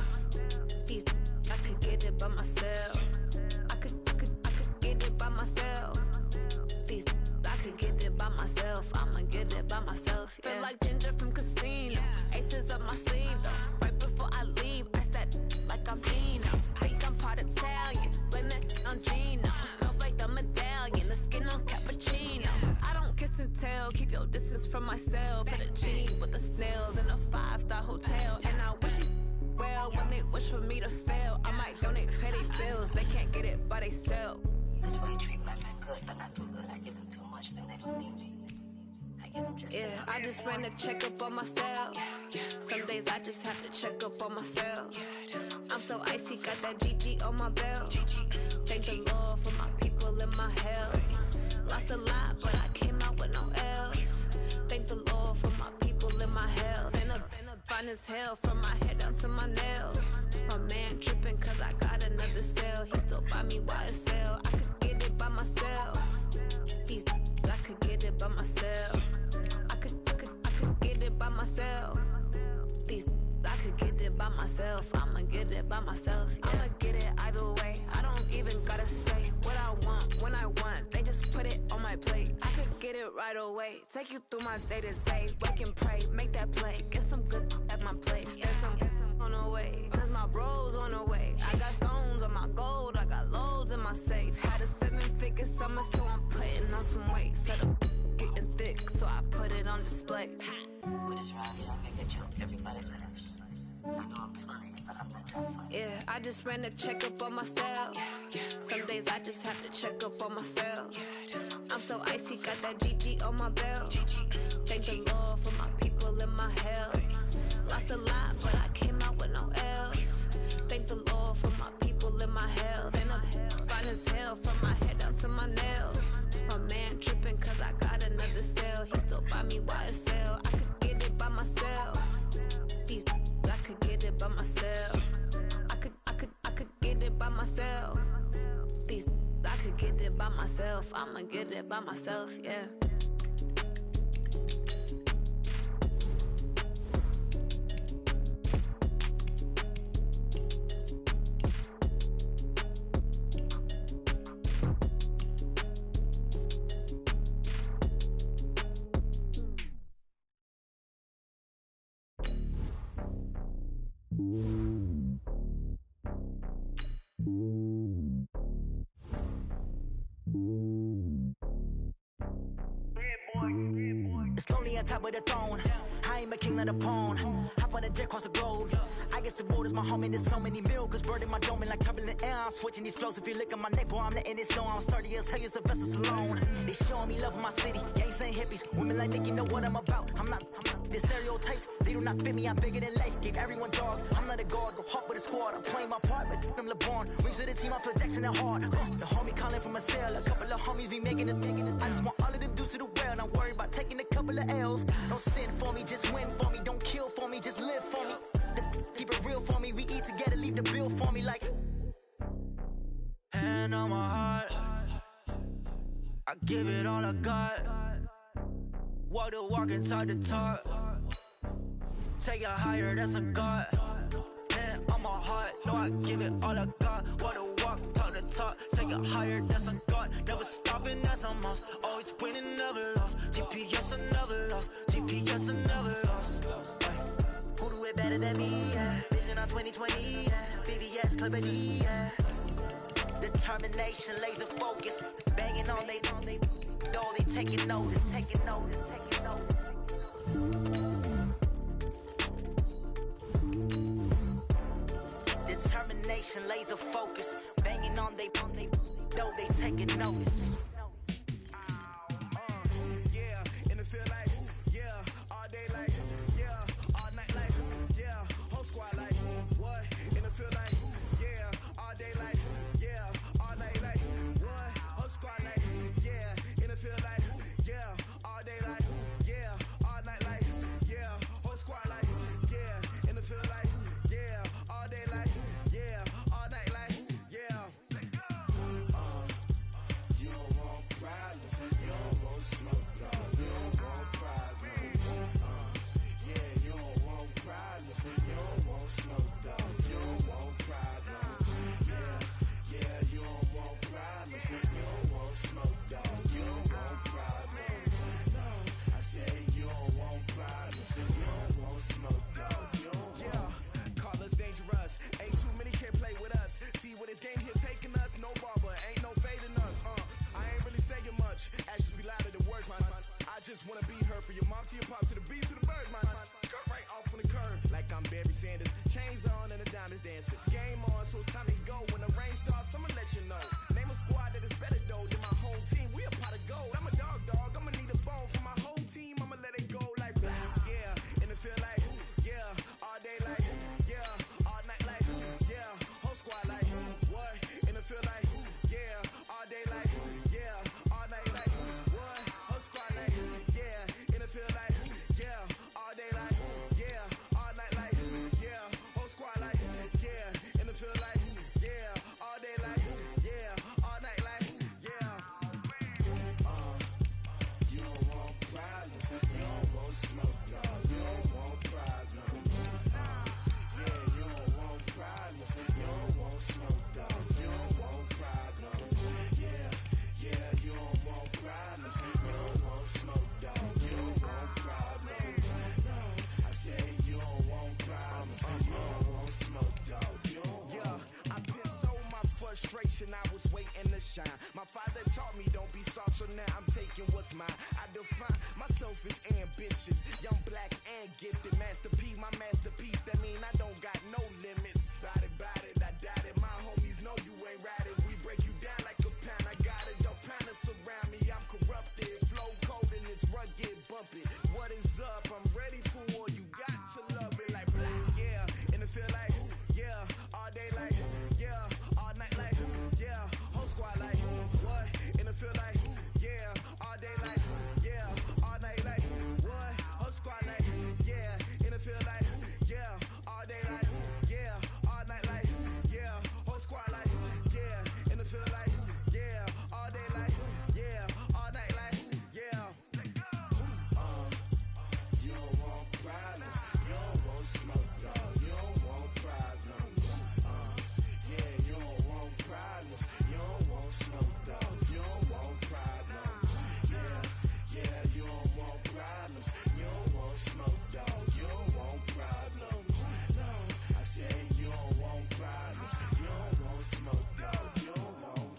I could get it by myself. I could get it by myself. I could get it by myself. I'ma get it by myself. Yeah. Feel like Ginger from Casino. Aces up my sleeve though. Right before I leave, I said like I'm Dino. Think I'm part Italian. Blame that on Gino. Smells like the medallion. The skin on cappuccino. I don't kiss and tell. Keep your distance from myself. For the genie with the snails in a 5-star hotel. And I wish you well when they wish for me to fail. I might donate petty bills. They can't get it by they sell. That's why you treat my men good, but not too good. I give them too much, then they don't need me. I give them just enough. I just ran a checkup on myself. Some days I just have to check up on myself. I'm so icy, got that GG on my belt. Thank the Lord for my people in my health. Lost a lot, but I came out with no else. Thank the Lord for my people in my health. And a fine as hell from my head down to my nails. My man tripping cause I got another sale. He still buy me YSL. I could get it by myself. I could get it by myself. I could get it by myself. I could get it by myself. I'ma get it by myself. Yeah. I'ma get it either way. I don't even gotta say what I want when I want. They just put it on my plate. I could get it right away. Take you through my day to day. Wake and pray, make that play. Get some good at my place. There's some on the way. Cause my bro's on the way. I got stones on my gold. I got loads in my safe. Had a 7-figure summer, so I'm putting on some weight. Set up getting thick, so I put it on display. With this ride, I make a joke. Everybody laughs. I know I'm funny, but I'm not that funny. Yeah, I just ran a checkup on myself. Some days I just have to check up on myself. I'm so icy, got that GG on my belt. Thank the Lord for my people in my health. Lost a lot, but I came out with no else. Thank the Lord for my people in my health. And I'm fine as hell from my head down to my nails. My man tripping cause I got another sale. He still buy me YSL. I could get it by myself. I could get it by myself. I could get it by myself. I could get it by myself. I'ma get it by myself, yeah. It's lonely on top of the throne. I ain't a king of the pawn. Hop on a jet across the globe. I guess the road is my home and there's so many mil. Cause bird in my dome and like turbulent air. I'm switching these flows. If you look at my neck, boy, I'm letting it snow. I'm sturdy as hell, as a vessel alone. They showing me love in my city. Gangs saying hippies. Women like Nick, you know what I'm about. I'm not the stereotypes. They do not fit me. I'm bigger than life. Gave everyone dogs. I'm not a guard. Go hawk with a squad. I'm playing my part, but them LeBron. Rings to the team. I feel Jackson and hard. The homie calling from a cell. A couple of homies be making it. I just want all of them dudes to the well. Not worry about taking a couple of L's. Don't sin for me, just win for me. Don't kill for me, just live for me. Keep it real for me. We eat together, leave the bill for me like. Hand on my heart, I give it all I got. Walk the walk and talk the talk. Take it higher, that's a God. Hand on my heart, no, I give it all I got. Walk the walk, talk the talk. Take it higher, that's a God. Never stopping, that's a must. Always winning, never lost. GPS, I never lost. GPS, I never lost. Who do it better than me? Yeah. Vision on 2020. Yeah. VVS, Clarity. Yeah. Determination, laser focus. Banging on they taking notice. Taking notice. Taking notice. Determination, laser focus. Banging on they taking notice. Yeah, and it feel like, yeah, all day like, yeah, all night like, yeah, whole squad like, what? And it feel like, yeah, all day like, yeah, all night like, what? Whole squad like, yeah, and it feel like, yeah, all day like, yeah, all night like, yeah, whole squad like, yeah, and it feel like, yeah, all day like, yeah, all night like, yeah. You don't want problems. You don't want smoke, dog. You don't want problems. No, I said you don't want problems. You don't want smoke, dog. You don't call us dangerous. Ain't too many can play with us. See what this game here taking us. No barber, ain't no fading us. I ain't really saying much. Actions be louder than words, man. I just wanna be heard from your mom to your pop to the beat to the birds, man. Cut right off on the curb like I'm Barry Sanders. Chains on and the diamonds dancing. Game on, so it's time to go. When the rain starts, I'ma let you know. Name a squad that is better though than my home team. We a pot of gold. I'm a dog. I'ma need a bone for my whole team. I'ma let it go like yeah, and it feel like yeah, all day like yeah, all night like yeah, whole squad like what? And it feel like yeah, all day like yeah, all night like what? Whole squad like yeah, and it feel like yeah, all day like yeah, all night like yeah, whole squad like yeah, and it feel like yeah, all day like yeah, all night like yeah. You don't want problems. You don't want smoke, dog. You don't want problems. Yeah, you don't want problems. You don't want smoke, dog. You don't want problems. Yeah, you don't want problems. You don't want smoke, dog. You don't want problems. No, I said you don't want problems. You don't want smoke, dog. You don't want. I been so my frustration, I was waiting to shine. My father taught me don't be soft, so now I'm taking what's mine. I define myself as ambitious, young, black, and gifted. Master P, my masterpiece. That mean I don't got no limits. Bout it, I doubt it. My homies know you ain't right it. We break you down like a pound. I got it, don't pound to surround me. I'm corrupted, flow cold and it's rugged, bumpy. What is up? I'm ready for war. You got to love it like yeah, and it feel like yeah, all day like yeah, all night like yeah, whole squad like what? And it feel like yeah, all day like yeah, all night like what? Whole squad like yeah, and it feel like yeah, all day like yeah, all night like yeah, whole squad like yeah, and it feel like yeah, all day like yeah, all night like yeah. You don't want problems. You don't want smoke, dog. You don't want problems. Yeah, you don't want problems. You don't want smoke, dog. You don't want problems. Yeah, you don't want problems. You don't want smoke, dog. You don't want problems. No, I said you don't want problems. You don't want smoke, dog. You don't want.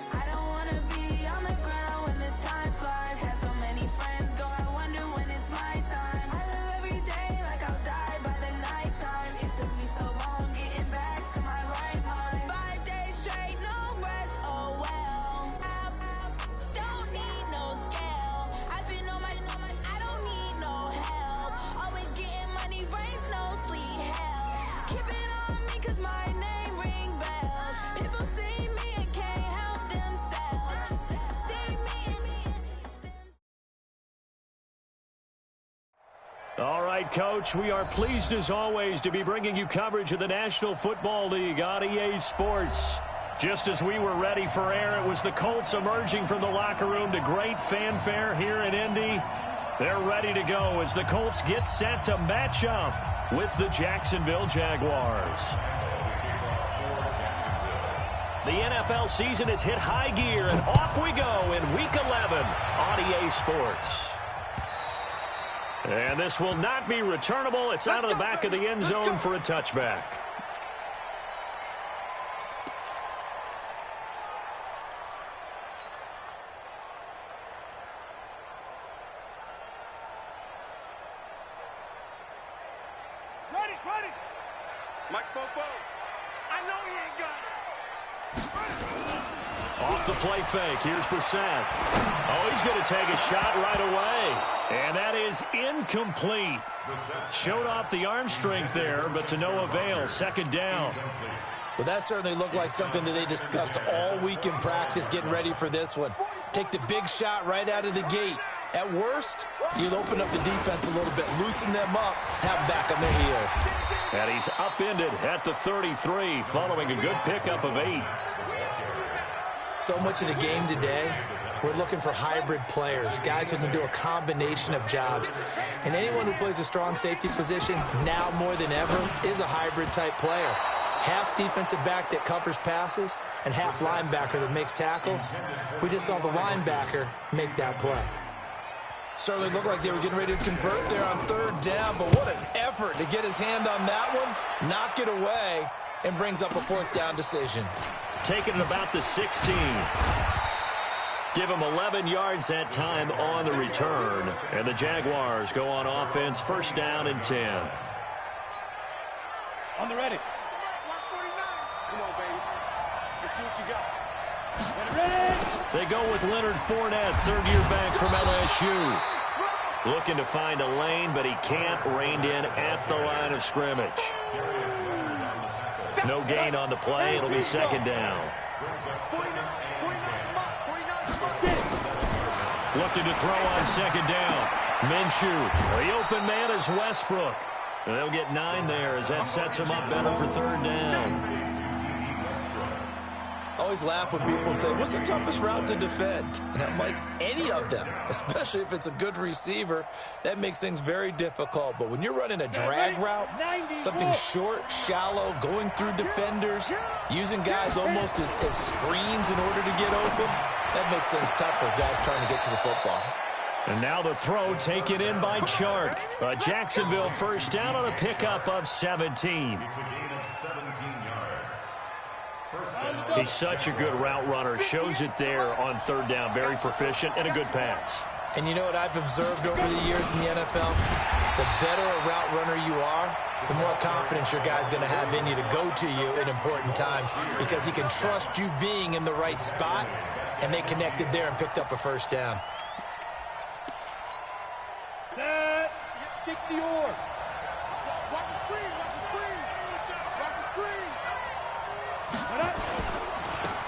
I don't wanna be on the ground when the time flies. Had so many friends go, I wonder when it's my time. I live every day like I'll die by the nighttime. It took me so long getting back to my right mind. 5 days straight, no rest, oh well. I don't need no scale. I've been on my, I don't need no help. Always getting money, rain, snow, sleet, hell. Keep it on me 'cause my name ring bells. People see me and can't help themselves. See me and All right, Coach, we are pleased as always to be bringing you coverage of the National Football League on EA Sports. Just as we were ready for air, it was the Colts emerging from the locker room to great fanfare here in Indy. They're ready to go as the Colts get set to match up with the Jacksonville Jaguars. The NFL season has hit high gear, and off we go in Week 11 on EA Sports. And this will not be returnable. It's out of the back of the end zone for a touchback. Ready. Mike Popo. I know he ain't got it. Off the play fake. Here's Brissett. Oh, he's going to take a shot right away. And that is incomplete. Showed off the arm strength there, but to no avail. Second down. Well, that certainly looked like something that they discussed all week in practice getting ready for this one. Take the big shot right out of the gate. At worst, you'll open up the defense a little bit, loosen them up, have them back on their heels. And he's upended at the 33 following a good pickup of 8. So much of the game today, we're looking for hybrid players, guys who can do a combination of jobs. And anyone who plays a strong safety position, now more than ever, is a hybrid type player. Half defensive back that covers passes and half linebacker that makes tackles. We just saw the linebacker make that play. Certainly looked like they were getting ready to convert there on third down, but what an effort to get his hand on that one, knock it away, and brings up a fourth down decision. Taking it about the 16. Give him 11 yards that time on the return. And the Jaguars go on offense, first down and 10. On the ready. Come on, baby. Let's see what you got. They go with Leonard Fournette, third-year back from LSU. Looking to find a lane, but he can't. Reined in at the line of scrimmage. No gain on the play. It'll be second down. Looking to throw on second down. Minshew. The open man is Westbrook. They'll get 9 there as that sets him up better for third down. I always laugh when people say, what's the toughest route to defend? And I'm like, any of them, especially if it's a good receiver, that makes things very difficult. But when you're running a drag route, something short, shallow, going through defenders, using guys almost as screens in order to get open, that makes things tough for guys trying to get to the football. And now the throw taken in by Chark. A Jacksonville first down on a pickup of 17. It's a gain of 17 yards. He's such a good route runner. Shows it there on third down. Very proficient and a good pass. And you know what I've observed over the years in the NFL? The better a route runner you are, the more confidence your guy's going to have in you to go to you in important times because he can trust you being in the right spot, and they connected there and picked up a first down. Set. 60 or. Watch the screen. Watch the screen. Watch the screen.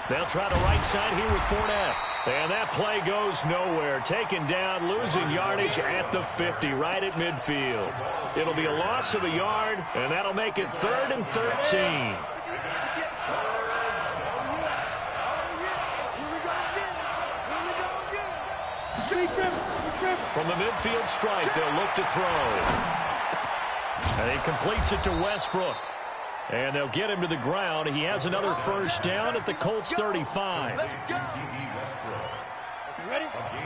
They'll try the right side here with Fournette. And that play goes nowhere. Taken down, losing yardage at the 50, right at midfield. It'll be a loss of a yard, and that'll make it 3rd and 13. From the midfield stripe, they'll look to throw. And he completes it to Westbrook. And they'll get him to the ground. He has another first down at the Colts 35.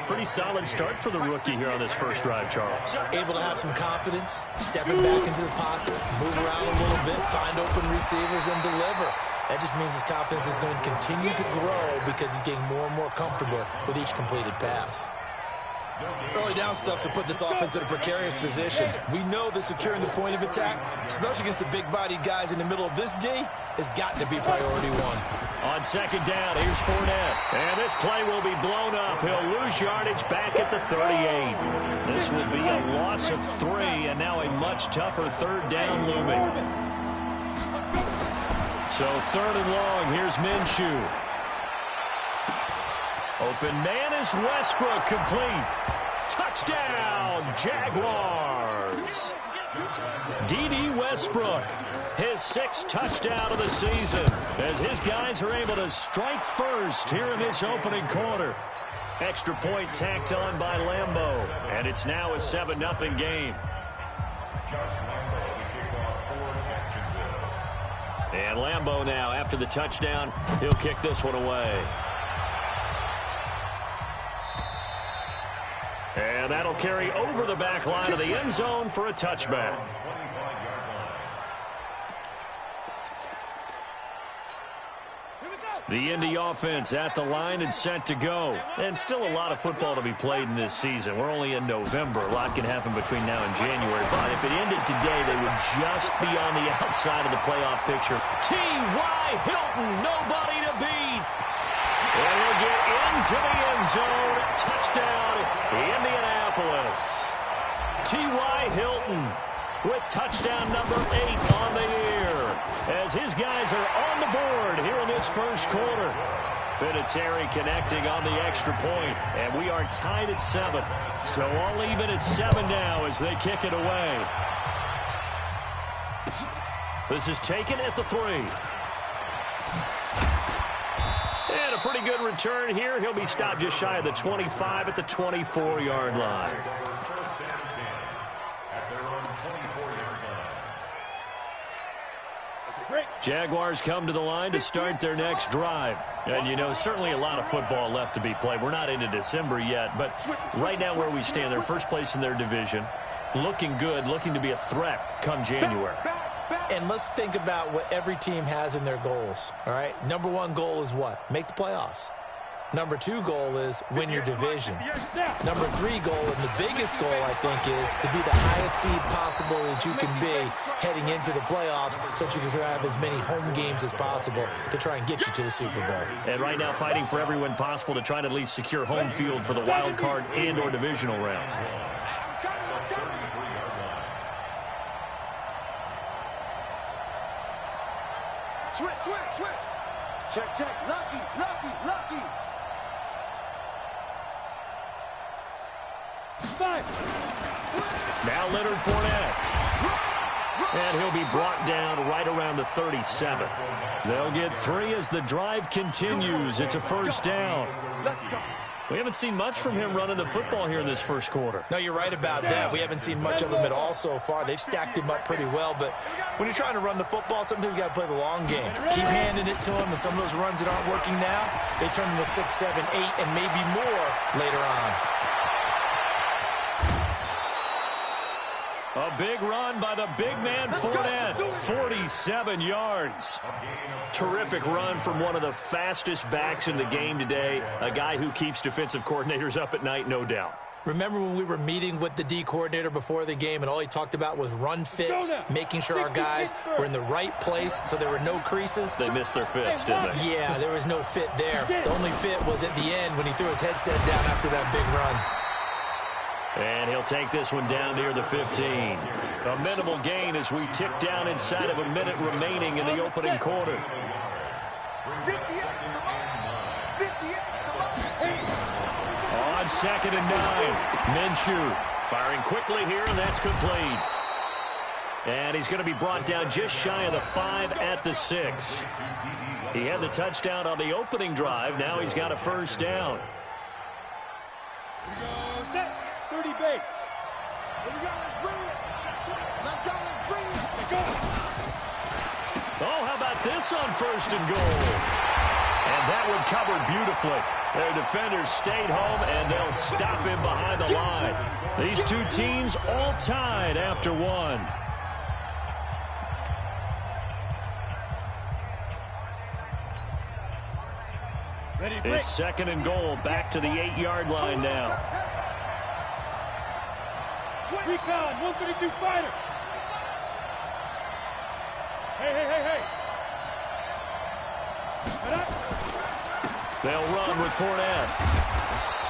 Pretty solid start for the rookie here on this first drive, Charles. Able to have some confidence, stepping back into the pocket, move around a little bit, find open receivers, and deliver. That just means his confidence is going to continue to grow because he's getting more and more comfortable with each completed pass. Early down stuff to put this offense in a precarious position. We know that securing the point of attack, especially against the big-bodied guys in the middle of this D, has got to be priority one. On second down, here's Fournette. And this play will be blown up. He'll lose yardage back at the 38. This will be a loss of 3, and now a much tougher third down looming. So 3rd and long, here's Minshew. Open man is Westbrook, complete. Touchdown, Jaguars. D.D. Westbrook, his 6th touchdown of the season, as his guys are able to strike first here in this opening quarter. Extra point tacked on by Lambeau, and it's now a 7-0 game. And Lambeau now, after the touchdown, he'll kick this one away. And that'll carry over the back line of the end zone for a touchback. Here we go. The Indy offense at the line and set to go. And still a lot of football to be played in this season. We're only in November. A lot can happen between now and January. But if it ended today, they would just be on the outside of the playoff picture. T.Y. Hilton, nobody to beat. And he'll get into the end zone. Touchdown, Indianapolis. T.Y. Hilton with touchdown number 8 on the year, as his guys are on the board here in this first quarter. Vinatieri connecting on the extra point, and we are tied at 7. So all even at 7 now as they kick it away. This is taken at the 3. And a pretty good return here. He'll be stopped just shy of the 25 at the 24-yard line. Jaguars come to the line to start their next drive. And, you know, certainly a lot of football left to be played. We're not into December yet, but right now where we stand, they're first place in their division, looking good, looking to be a threat come January. And let's think about what every team has in their goals, all right? Number 1 goal is what? Make the playoffs. Number 2 goal is win your division. Number 3 goal, and the biggest goal, I think, is to be the highest seed possible that you can be heading into the playoffs so that you can have as many home games as possible to try and get you to the Super Bowl. And right now fighting for every win possible to try to at least secure home field for the wild card and or divisional round. Switch. Check. Lucky. 5. Now Leonard Fournette. And he'll be brought down right around the 37. They'll get 3 as the drive continues. It's a first down. We haven't seen much from him running the football here in this first quarter. No, you're right about that. We haven't seen much of him at all so far. They've stacked him up pretty well, but when you're trying to run the football, sometimes you got to play the long game. Keep handing it to him, and some of those runs that aren't working now, they turn into 6, 7, 8, and maybe more later on. A big run by the big man, Fournette, 47 yards. Terrific run from one of the fastest backs in the game today, a guy who keeps defensive coordinators up at night, no doubt. Remember when we were meeting with the D coordinator before the game and all he talked about was run fits, making sure our guys were in the right place so there were no creases? They missed their fits, didn't they? Yeah, there was no fit there. The only fit was at the end when he threw his headset down after that big run. And he'll take this one down near the 15. A minimal gain as we tick down inside of a minute remaining in the opening quarter. 58, On 2nd and 9, Minshew firing quickly here, and that's complete. And he's going to be brought down just shy of the 5 at the 6. He had the touchdown on the opening drive. Now he's got a first down. 30 base. Here we go, let's bring it. Oh, how about this on 1st and goal? And that one covered beautifully. Their defenders stayed home, and they'll stop him behind the line. These two teams all tied after 1. It's 2nd and goal, back to the 8-yard line now. Recon, 132 fighter. Hey. They'll run with Fournette.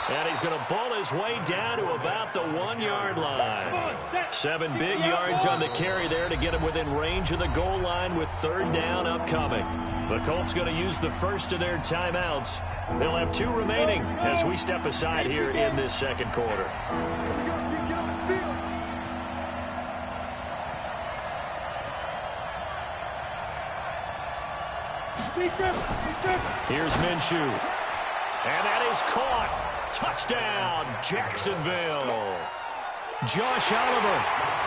And he's going to ball his way down to about the 1-yard line. 7 big yards on the carry there to get him within range of the goal line with 3rd down upcoming. The Colts going to use the first of their timeouts. They'll have 2 remaining as we step aside here in this 2nd quarter. Here's Minshew. And that is caught. Touchdown, Jacksonville. Josh Oliver,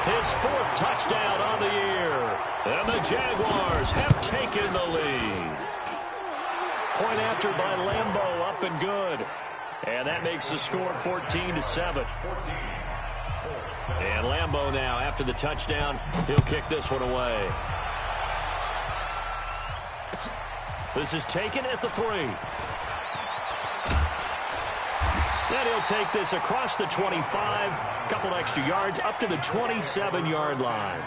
his 4th touchdown on the year. And the Jaguars have taken the lead. Point after by Lambeau, up and good. And that makes the score 14-7. And Lambeau now, after the touchdown, he'll kick this one away. This is taken at the 3. Then he'll take this across the 25, a couple extra yards, up to the 27-yard line.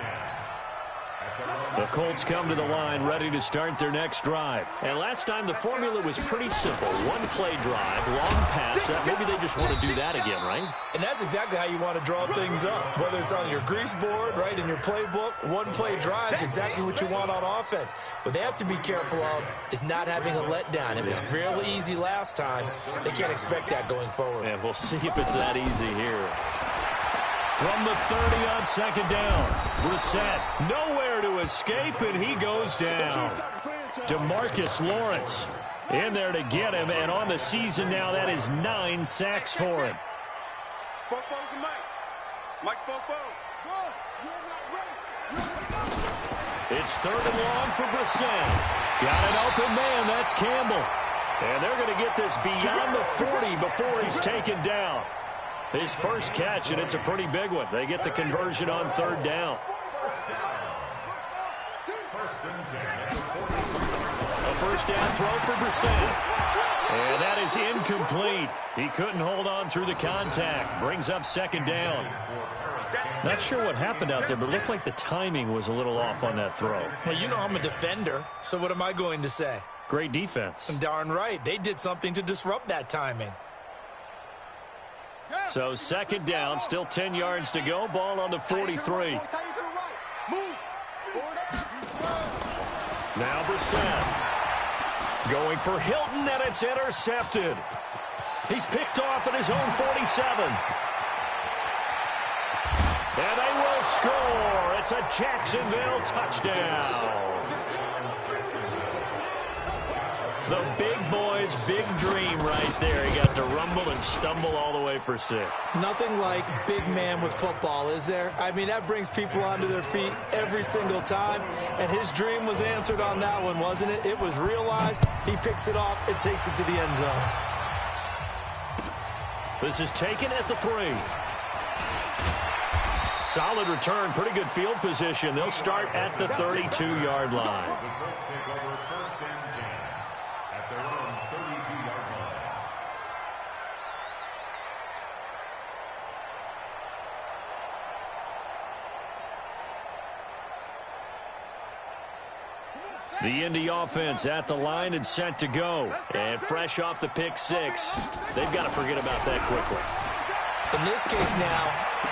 The Colts come to the line ready to start their next drive. And last time the formula was pretty simple. One-play drive, long pass. Maybe they just want to do that again, right? And that's exactly how you want to draw things up. Whether it's on your grease board, right, in your playbook, one-play drive is exactly what you want on offense. What they have to be careful of is not having a letdown. It was really easy last time. They can't expect that going forward. And we'll see if it's that easy here. From the 30 on second down, Brissett nowhere to escape, and he goes down. DeMarcus Lawrence in there to get him, and on the season now, that is 9 sacks for him. Fofo's the Mike. Mike's Fofo. It's 3rd and long for Brissett. Got an open man, that's Campbell. And they're going to get this beyond the 40 before he's taken down. His first catch, and it's a pretty big one. They get the conversion on 3rd down. A first down throw for Brissett. And that is incomplete. He couldn't hold on through the contact. Brings up 2nd down. Not sure what happened out there, but it looked like the timing was a little off on that throw. Well, you know I'm a defender, so what am I going to say? Great defense. Darn right. They did something to disrupt that timing. So 2nd down, still 10 yards to go. Ball on the 43. Now Brissett going for Hilton, and it's intercepted. He's picked off at his own 47. And they will score. It's a Jacksonville touchdown. The big boy's big dream right there. He got to rumble and stumble all the way for 6. Nothing like big man with football, is there? I mean, that brings people onto their feet every single time. And his dream was answered on that one, wasn't it? It was realized. He picks it off and takes it to the end zone. This is taken at the 3. Solid return, pretty good field position. They'll start at the 32-yard line. The Indy offense at the line and set to go. And fresh off the pick 6, they've got to forget about that quickly. In this case now,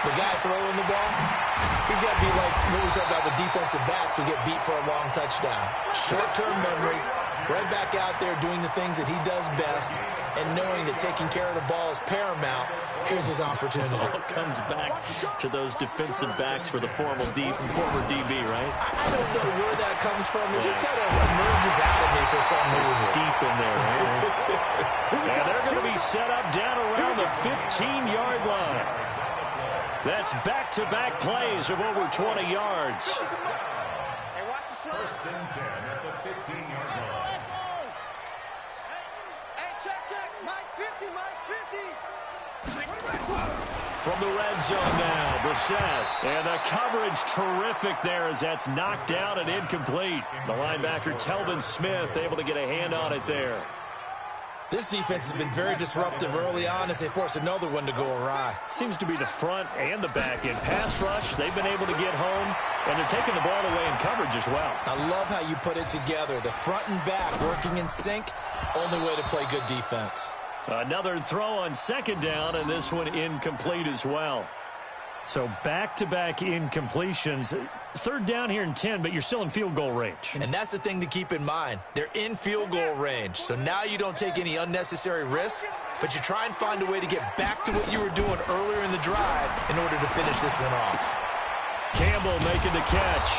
the guy throwing the ball, he's got to be like what we talked about with defensive backs who get beat for a long touchdown. Short-term memory, right back out there doing the things that he does best, and knowing that taking care of the ball is paramount. Here's his opportunity. It all comes back to those defensive backs for the former DB, right? I don't know where that comes from. It just kind of emerges out of me for some reason. It's deep in there, right? And they're going to be set up down around the 15-yard line. That's back-to-back plays of over 20 yards. Hey, watch the slide. 1st and 10 at the 15-yard line. Hey, check. Mike 50, Mike 50. From the red zone now, Brissett. And the coverage terrific there as that's knocked down and incomplete. The linebacker, Telvin Smith, able to get a hand on it there. This defense has been very disruptive early on as they force another one to go awry. Seems to be the front and the back end. Pass rush, they've been able to get home, and they're taking the ball away in coverage as well. I love how you put it together. The front and back working in sync, only way to play good defense. Another throw on 2nd down, and this one incomplete as well. So back-to-back incompletions. 3rd down here in 10, but you're still in field goal range. And that's the thing to keep in mind. They're in field goal range. So now you don't take any unnecessary risks, but you try and find a way to get back to what you were doing earlier in the drive in order to finish this one off. Campbell making the catch.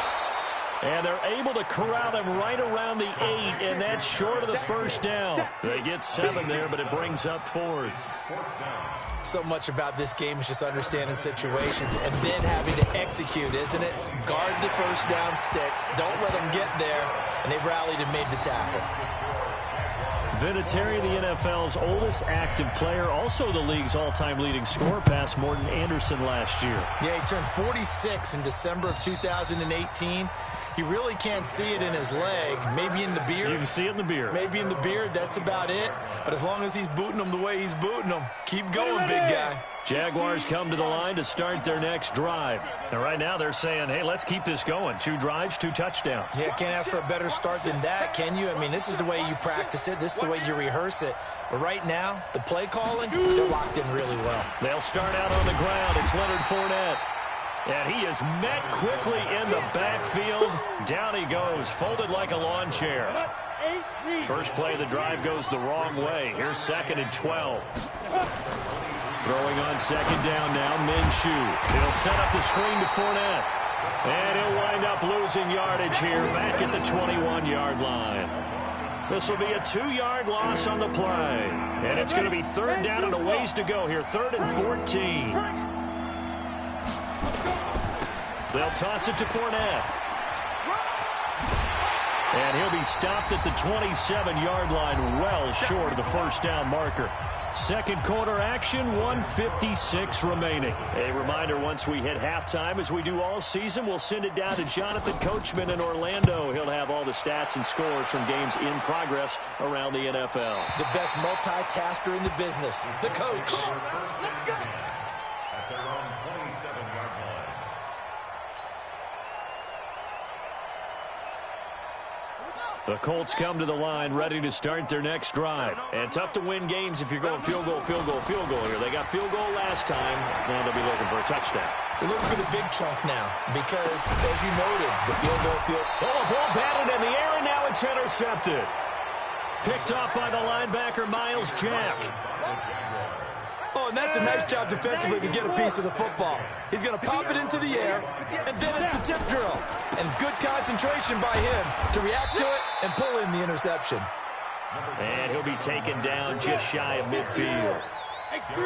And they're able to corral him right around the 8, and that's short of the 1st down. They get 7 there, but it brings up 4th. So much about this game is just understanding situations and then having to execute, isn't it? Guard the 1st down sticks. Don't let them get there. And they rallied and made the tackle. Vinatieri, the NFL's oldest active player, also the league's all-time leading scorer, past Morton Anderson last year. Yeah, he turned 46 in December of 2018. You really can't see it in his leg. Maybe in the beard. You can see it in the beard. Maybe in the beard. That's about it. But as long as he's booting him the way he's booting him, keep going, big guy. Jaguars come to the line to start their next drive. And right now they're saying, hey, let's keep this going. 2 drives, 2 touchdowns. Yeah, can't ask for a better start than that, can you? I mean, this is the way you practice it. This is the way you rehearse it. But right now, the play calling, they're locked in really well. They'll start out on the ground. It's Leonard Fournette. And he is met quickly in the backfield. Down he goes, folded like a lawn chair. First play of the drive goes the wrong way. Here's 2nd and 12. Throwing on 2nd down now, Minshew. He'll set up the screen to Fournette. And he'll wind up losing yardage here back at the 21-yard line. This will be a 2-yard loss on the play. And it's going to be 3rd down and a ways to go here, 3rd and 14. They'll toss it to Fournette. And he'll be stopped at the 27-yard line, well short of the first down marker. Second quarter action, 1:56 remaining. A reminder, once we hit halftime, as we do all season, we'll send it down to Jonathan Coachman in Orlando. He'll have all the stats and scores from games in progress around the NFL. The best multitasker in the business, the coach. At their own 27-yard line. The Colts come to the line ready to start their next drive. And tough to win games if you're going field goal, field goal, field goal here. They got field goal last time. Now they'll be looking for a touchdown. They're looking for the big chunk now because, as you noted, the field goal. Oh, a ball batted in the air, and now it's intercepted. Picked off by the linebacker, Miles Jack. Oh, and that's a nice job defensively to get a piece of the football. He's going to pop it into the air, and then it's the tip drill. And good concentration by him to react to it and pull in the interception. And he'll be taken down just shy of midfield.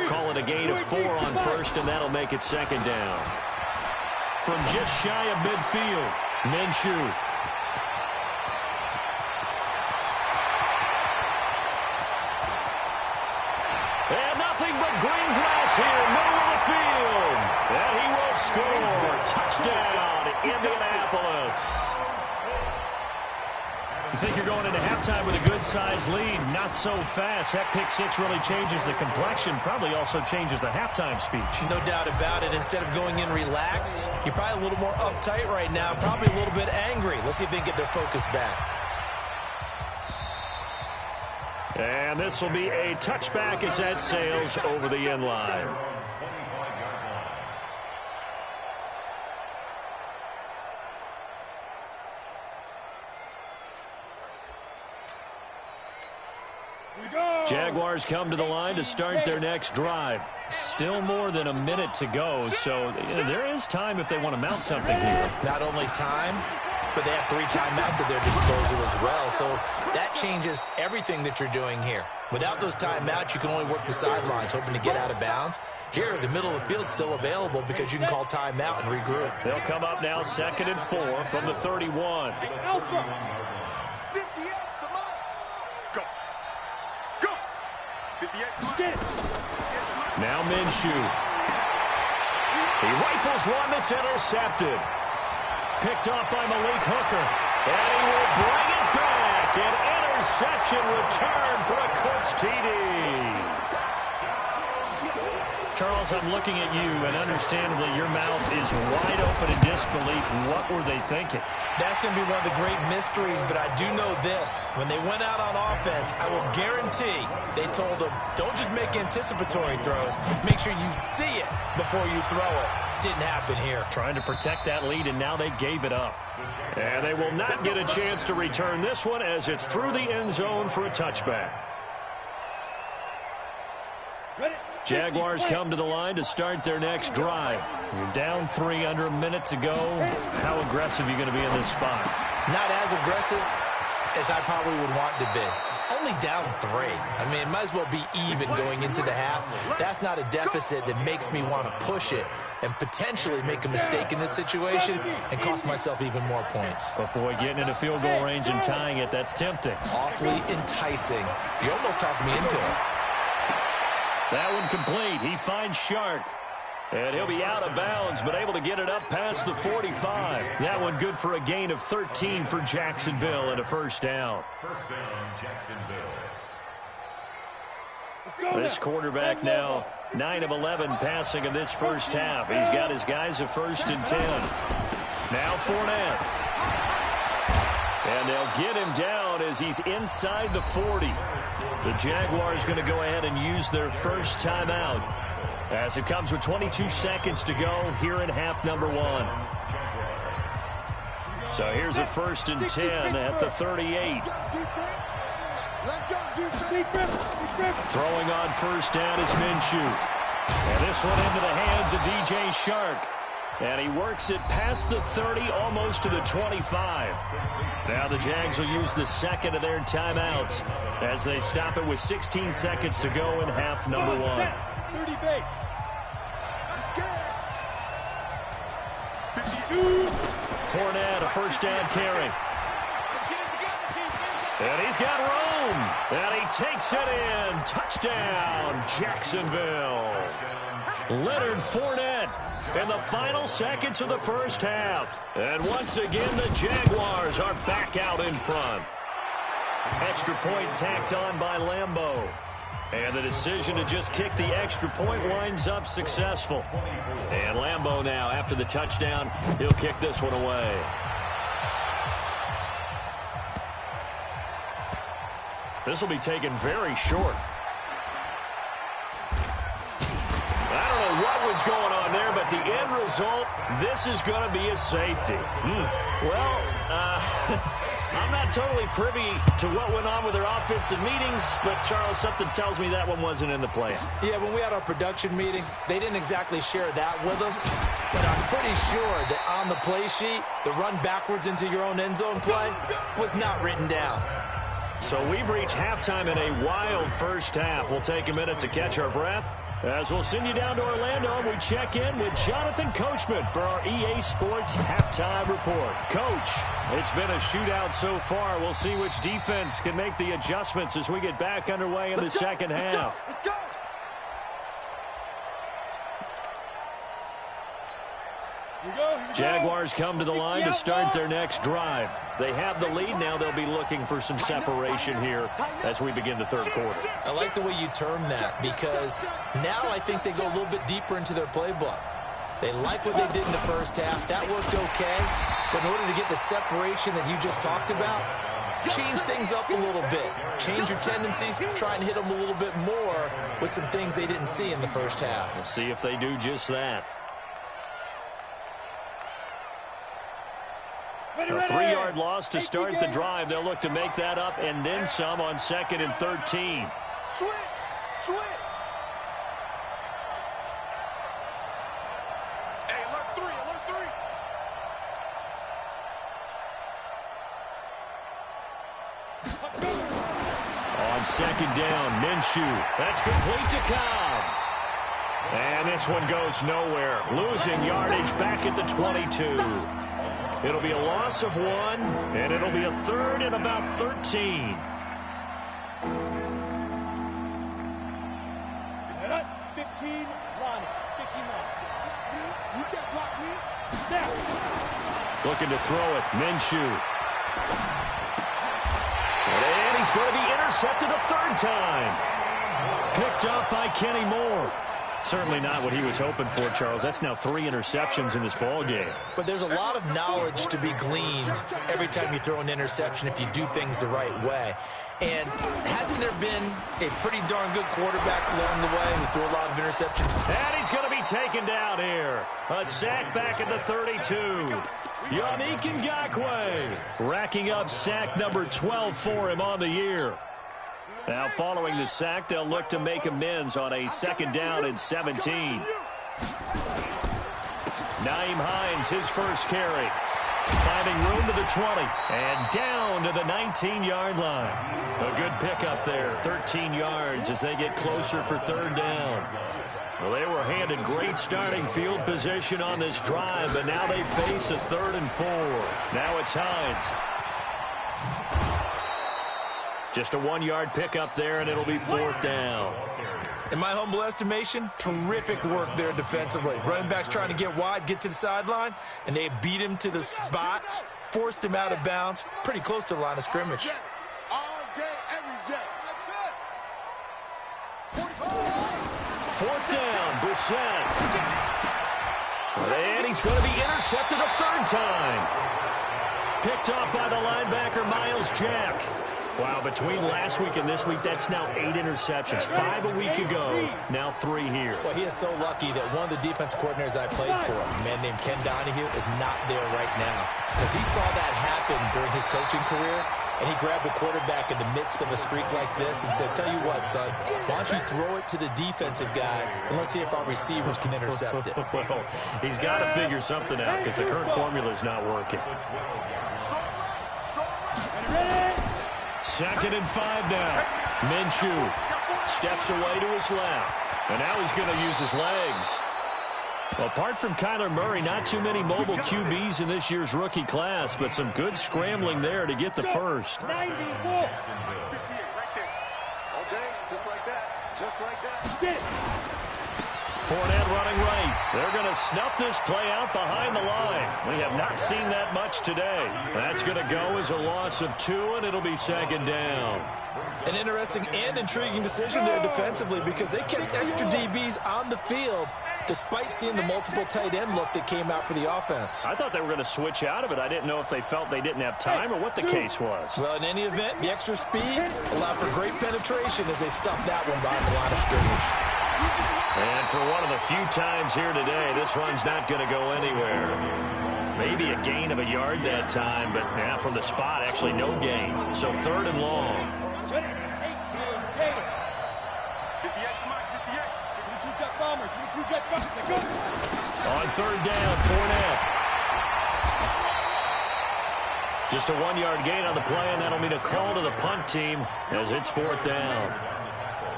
Call it a gain of 4 on first, and that'll make it 2nd down. From just shy of midfield, Minshew. And nothing but green grass here, middle of the field. And he will score. Touchdown, Indianapolis. You think you're going into halftime with a good-sized lead. Not so fast. That pick 6 really changes the complexion. Probably also changes the halftime speech. No doubt about it. Instead of going in relaxed, you're probably a little more uptight right now. Probably a little bit angry. Let's see if they can get their focus back. And this will be a touchback as that sails over the end line. Jaguars come to the line to start their next drive. Still more than a minute to go, so there is time if they want to mount something here. Not only time, but they have 3 timeouts at their disposal as well, so that changes everything that you're doing here. Without those timeouts, you can only work the sidelines, hoping to get out of bounds. Here, the middle of the field's still available because you can call timeout and regroup. They'll come up now 2nd and 4 from the 31. Now Minshew. He rifles one that's intercepted. Picked off by Malik Hooker. And he will bring it back. An interception return for a Colts TD. Charles, I'm looking at you, and understandably your mouth is wide open in disbelief. What were they thinking? That's going to be one of the great mysteries, but I do know this. When they went out on offense, I will guarantee they told them, don't just make anticipatory throws. Make sure you see it before you throw it. Didn't happen here. Trying to protect that lead, and now they gave it up. And they will not get a chance to return this one as it's through the end zone for a touchback. Jaguars come to the line to start their next drive. You're down 3, under a minute to go. How aggressive are you going to be in this spot? Not as aggressive as I probably would want to be. Only down 3. I mean, it might as well be even going into the half. That's not a deficit that makes me want to push it and potentially make a mistake in this situation and cost myself even more points. But, boy, getting into field goal range and tying it, that's tempting. Awfully enticing. You almost talked me into it. That one complete. He finds Shark. And he'll be out of bounds, but able to get it up past the 45. That one good for a gain of 13 for Jacksonville and a first down. First down, Jacksonville. This quarterback now 9 of 11 passing in this first half. He's got his guys a 1st and 10. Now Fournette. And they'll get him down as he's inside the 40. The Jaguars going to go ahead and use their first timeout as it comes with 22 seconds to go here in half number 1. So here's a 1st and 10 at the 38. Throwing on first down is Minshew. And this one into the hands of DJ Shark. And he works it past the 30, almost to the 25. Now the Jags will use the second of their timeouts as they stop it with 16 seconds to go in half number 1. 30 base. 52. Fournette, a first down carry. And he's got room. And he takes it in. Touchdown, Jacksonville. Leonard Fournette in the final seconds of the first half. And once again, the Jaguars are back out in front. Extra point tacked on by Lambeau. And the decision to just kick the extra point winds up successful. And Lambeau now, after the touchdown, he'll kick this one away. This will be taken very short. I don't know what was going on there, but the end result, this is going to be a safety. Well, I'm not totally privy to what went on with their offensive meetings, but, Charles, something tells me that one wasn't in the plan. Yeah, when we had our production meeting, they didn't exactly share that with us, but I'm pretty sure that on the play sheet, the run backwards into your own end zone play was not written down. So we've reached halftime in a wild first half. We'll take a minute to catch our breath as we'll send you down to Orlando and we check in with Jonathan Coachman for our EA Sports Halftime Report. Coach, it's been a shootout so far. We'll see which defense can make the adjustments as we get back underway in the second half. Let's go. Jaguars come to the line to start their next drive. They have the lead. Now they'll be looking for some separation here as we begin the third quarter. I like the way you term that because now I think they go a little bit deeper into their playbook. They like what they did in the first half. That worked okay. But in order to get the separation that you just talked about, change things up a little bit. Change your tendencies. Try and hit them a little bit more with some things they didn't see in the first half. We'll see if they do just that. A 3-yard loss to start the drive. They'll look to make that up and then some on 2nd and 13. Switch. Hey, alert 3. On 2nd down, Minshew. That's complete to Cobb. And this one goes nowhere. Losing yardage back at the 22. It'll be a loss of 1, and it'll be a 3rd and about 13. 15, Lonnie. 15 Lonnie. You can't block me. Now. Looking to throw it, Minshew. And he's going to be intercepted a 3rd time. Picked up by Kenny Moore. Certainly not what he was hoping for, Charles. That's now 3 interceptions in this ball game. But there's a lot of knowledge to be gleaned every time you throw an interception if you do things the right way. And hasn't there been a pretty darn good quarterback along the way who threw a lot of interceptions? And he's going to be taken down here. A sack back at the 32. Yannick Ngakoue racking up sack number 12 for him on the year. Now, following the sack, they'll look to make amends on a 2nd down and 17. Nyheim Hines, his first carry. Finding room to the 20 and down to the 19-yard line. A good pickup there, 13 yards as they get closer for 3rd down. Well, they were handed great starting field position on this drive, but now they face a 3rd and 4. Now it's Hines. Just a 1-yard pickup there, and it'll be 4th down. In my humble estimation, terrific work there defensively. Running backs trying to get wide, get to the sideline, and they beat him to the spot, forced him out of bounds, pretty close to the line of scrimmage. All day, every day. That's it. 4th down, Brissett. And he's going to be intercepted a 3rd time. Picked off by the linebacker, Miles Jack. Wow, between last week and this week, that's now 8 interceptions. 5 a week ago, now 3 here. Well, he is so lucky that one of the defense coordinators I played for, a man named Ken Donahue, is not there right now. Because he saw that happen during his coaching career, and he grabbed the quarterback in the midst of a streak like this and said, tell you what, son, why don't you throw it to the defensive guys, and let's see if our receivers can intercept it. Well, he's got to figure something out because the current formula is not working. 2nd and 5 now. Minshew steps away to his left. And now he's going to use his legs. Well, apart from Kyler Murray, not too many mobile QBs in this year's rookie class, but some good scrambling there to get the first. 58 right there. All day, just like that. Just like that. Fournette running right. They're going to snuff this play out behind the line. We have not seen that much today. That's going to go as a loss of 2, and it'll be 2nd down. An interesting and intriguing decision there defensively because they kept extra DBs on the field despite seeing the multiple tight end look that came out for the offense. I thought they were going to switch out of it. I didn't know if they felt they didn't have time or what the case was. Well, in any event, the extra speed allowed for great penetration as they stuffed that one behind the line of scrimmage. And for one of the few times here today, this run's not going to go anywhere. Maybe a gain of a yard that time, but now from the spot, actually no gain. So 3rd and long. 58. On 3rd down, Fournette. Just a 1-yard gain on the play, and that'll mean a call to the punt team as it's 4th down.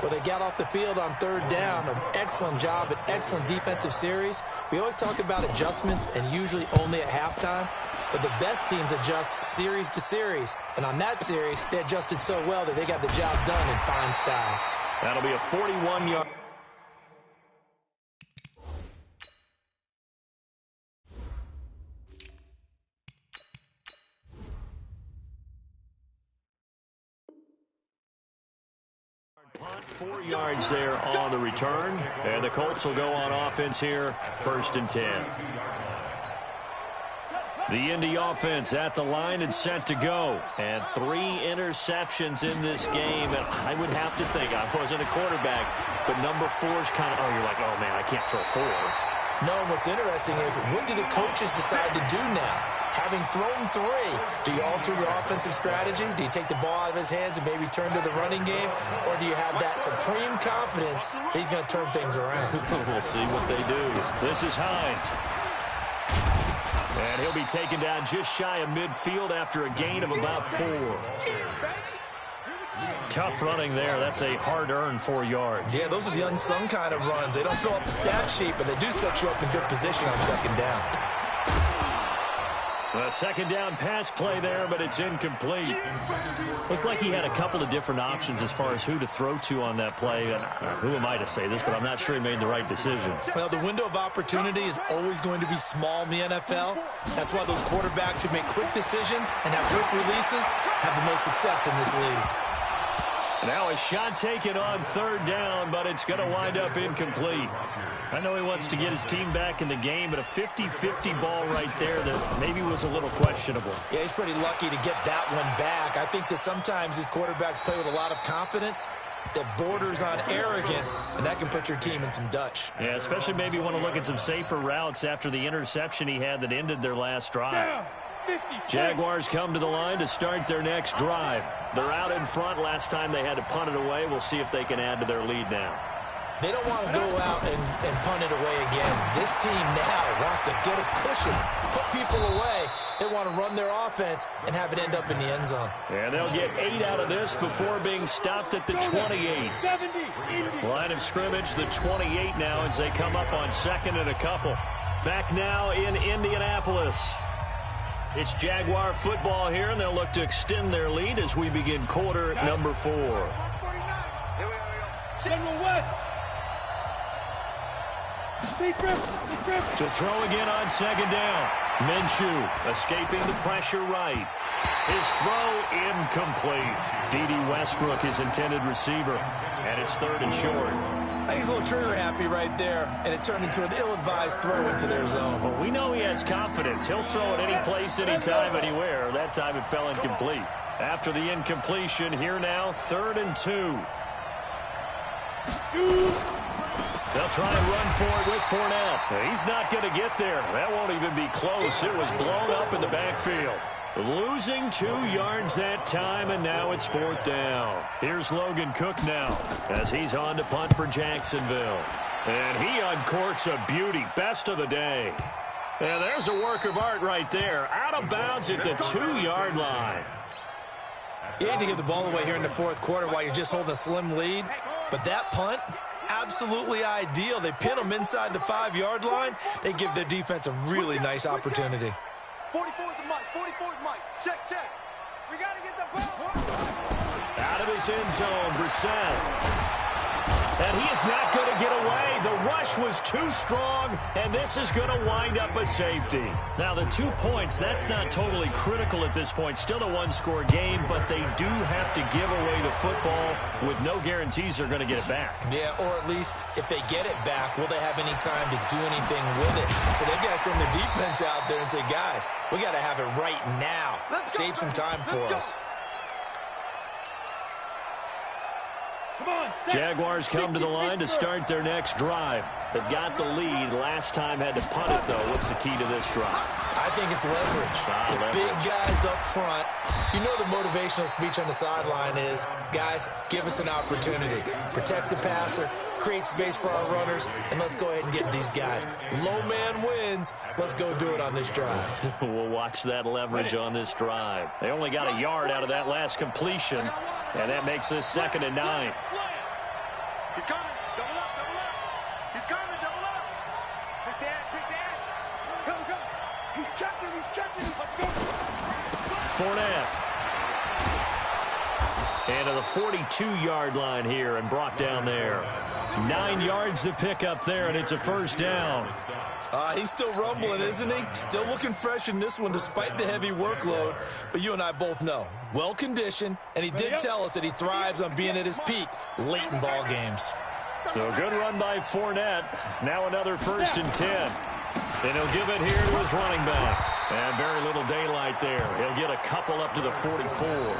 Well, they got off the field on 3rd down. An excellent job, an excellent defensive series. We always talk about adjustments and usually only at halftime. But the best teams adjust series to series. And on that series, they adjusted so well that they got the job done in fine style. That'll be a 41-yard. Punt, 4 yards there on the return. And the Colts will go on offense here, 1st and 10. The Indy offense at the line and set to go. And 3 interceptions in this game. And I would have to think, I wasn't a quarterback, but number 4 is kind of, you're like, oh, man, I can't throw 4. No, what's interesting is, what do the coaches decide to do now? Having thrown 3, do you alter your offensive strategy? Do you take the ball out of his hands and maybe turn to the running game? Or do you have that supreme confidence that he's going to turn things around? We'll see what they do. This is Hines. And he'll be taken down just shy of midfield after a gain of about 4. Tough running there. That's a hard-earned 4 yards. Yeah, those are the unsung kind of runs. They don't fill up the stat sheet, but they do set you up in good position on 2nd down. A 2nd down pass play there, but it's incomplete. Looked like he had a couple of different options as far as who to throw to on that play. And who am I to say this, but I'm not sure he made the right decision. Well, the window of opportunity is always going to be small in the NFL. That's why those quarterbacks who make quick decisions and have quick releases have the most success in this league. Now a shot taken on 3rd down, but it's going to wind up incomplete. I know he wants to get his team back in the game, but a 50-50 ball right there that maybe was a little questionable. Yeah, he's pretty lucky to get that one back. I think that sometimes these quarterbacks play with a lot of confidence that borders on arrogance, and that can put your team in some Dutch. Yeah, especially maybe want to look at some safer routes after the interception he had that ended their last drive. Jaguars come to the line to start their next drive. They're out in front. Last time they had to punt it away. We'll see if they can add to their lead now. They don't want to go out and punt it away again. This team now wants to get a cushion, put people away. They want to run their offense and have it end up in the end zone. And they'll get 8 out of this before being stopped at the 28. Line of scrimmage, the 28 now as they come up on 2nd and a couple. Back now in Indianapolis. It's Jaguar football here, and they'll look to extend their lead as we begin quarter number 4. General West. To throw again on second down. Minshew escaping the pressure right. His throw incomplete. D.D. Westbrook, his intended receiver, and it's 3rd and short. I think he's a little trigger happy right there, and it turned into an ill-advised throw into their zone. Well, we know he has confidence. He'll throw it any place, anytime, anywhere. That time it fell incomplete. After the incompletion, here now, 3rd and 2. They'll try and run for it with Fournette. He's not going to get there. That won't even be close. It was blown up in the backfield. Losing 2 yards that time, and now it's 4th down. Here's Logan Cook now as he's on to punt for Jacksonville. And he uncorks a beauty. Best of the day. And there's a work of art right there. Out of bounds at the 2-yard line. You hate to give the ball away here in the 4th quarter while you're just holding a slim lead, but that punt, absolutely ideal. They pin them inside the 5-yard line. They give their defense a really nice opportunity. 44's the mic. 44's mic. Check. We got to get the ball. Out of his end zone, Brissett. And he is not going to get away. The rush was too strong, and this is going to wind up a safety. Now, the 2 points, that's not totally critical at this point. Still a 1-score game, but they do have to give away the football with no guarantees they're going to get it back. Yeah, or at least if they get it back, will they have any time to do anything with it? So they've got to send their defense out there and say, guys, we got to have it right now. Save some time for us. Jaguars come to the line to start their next drive. They've got the lead. Last time had to punt it, though. What's the key to this drive? I think it's leverage. The big guys up front. You know the motivational speech on the sideline is, guys, give us an opportunity. Protect the passer, create space for our runners, and let's go ahead and get these guys. Low man wins. Let's go do it on this drive. We'll watch that leverage on this drive. They only got a yard out of that last completion, and that makes this 2nd and 9. He's coming. Double up. He's coming. Double up. Quick dash. Come. He's checking. Let's go. Fournette. And to the 42-yard line here and brought down there. 9 yards to pick up there, and it's a 1st down. He's still rumbling, isn't he? Still looking fresh in this one despite the heavy workload. But you and I both know, well-conditioned, and he did tell us that he thrives on being at his peak late in ball games. So a good run by Fournette. Now another 1st and 10. And he'll give it here to his running back. And very little daylight there. He'll get a couple up to the 44.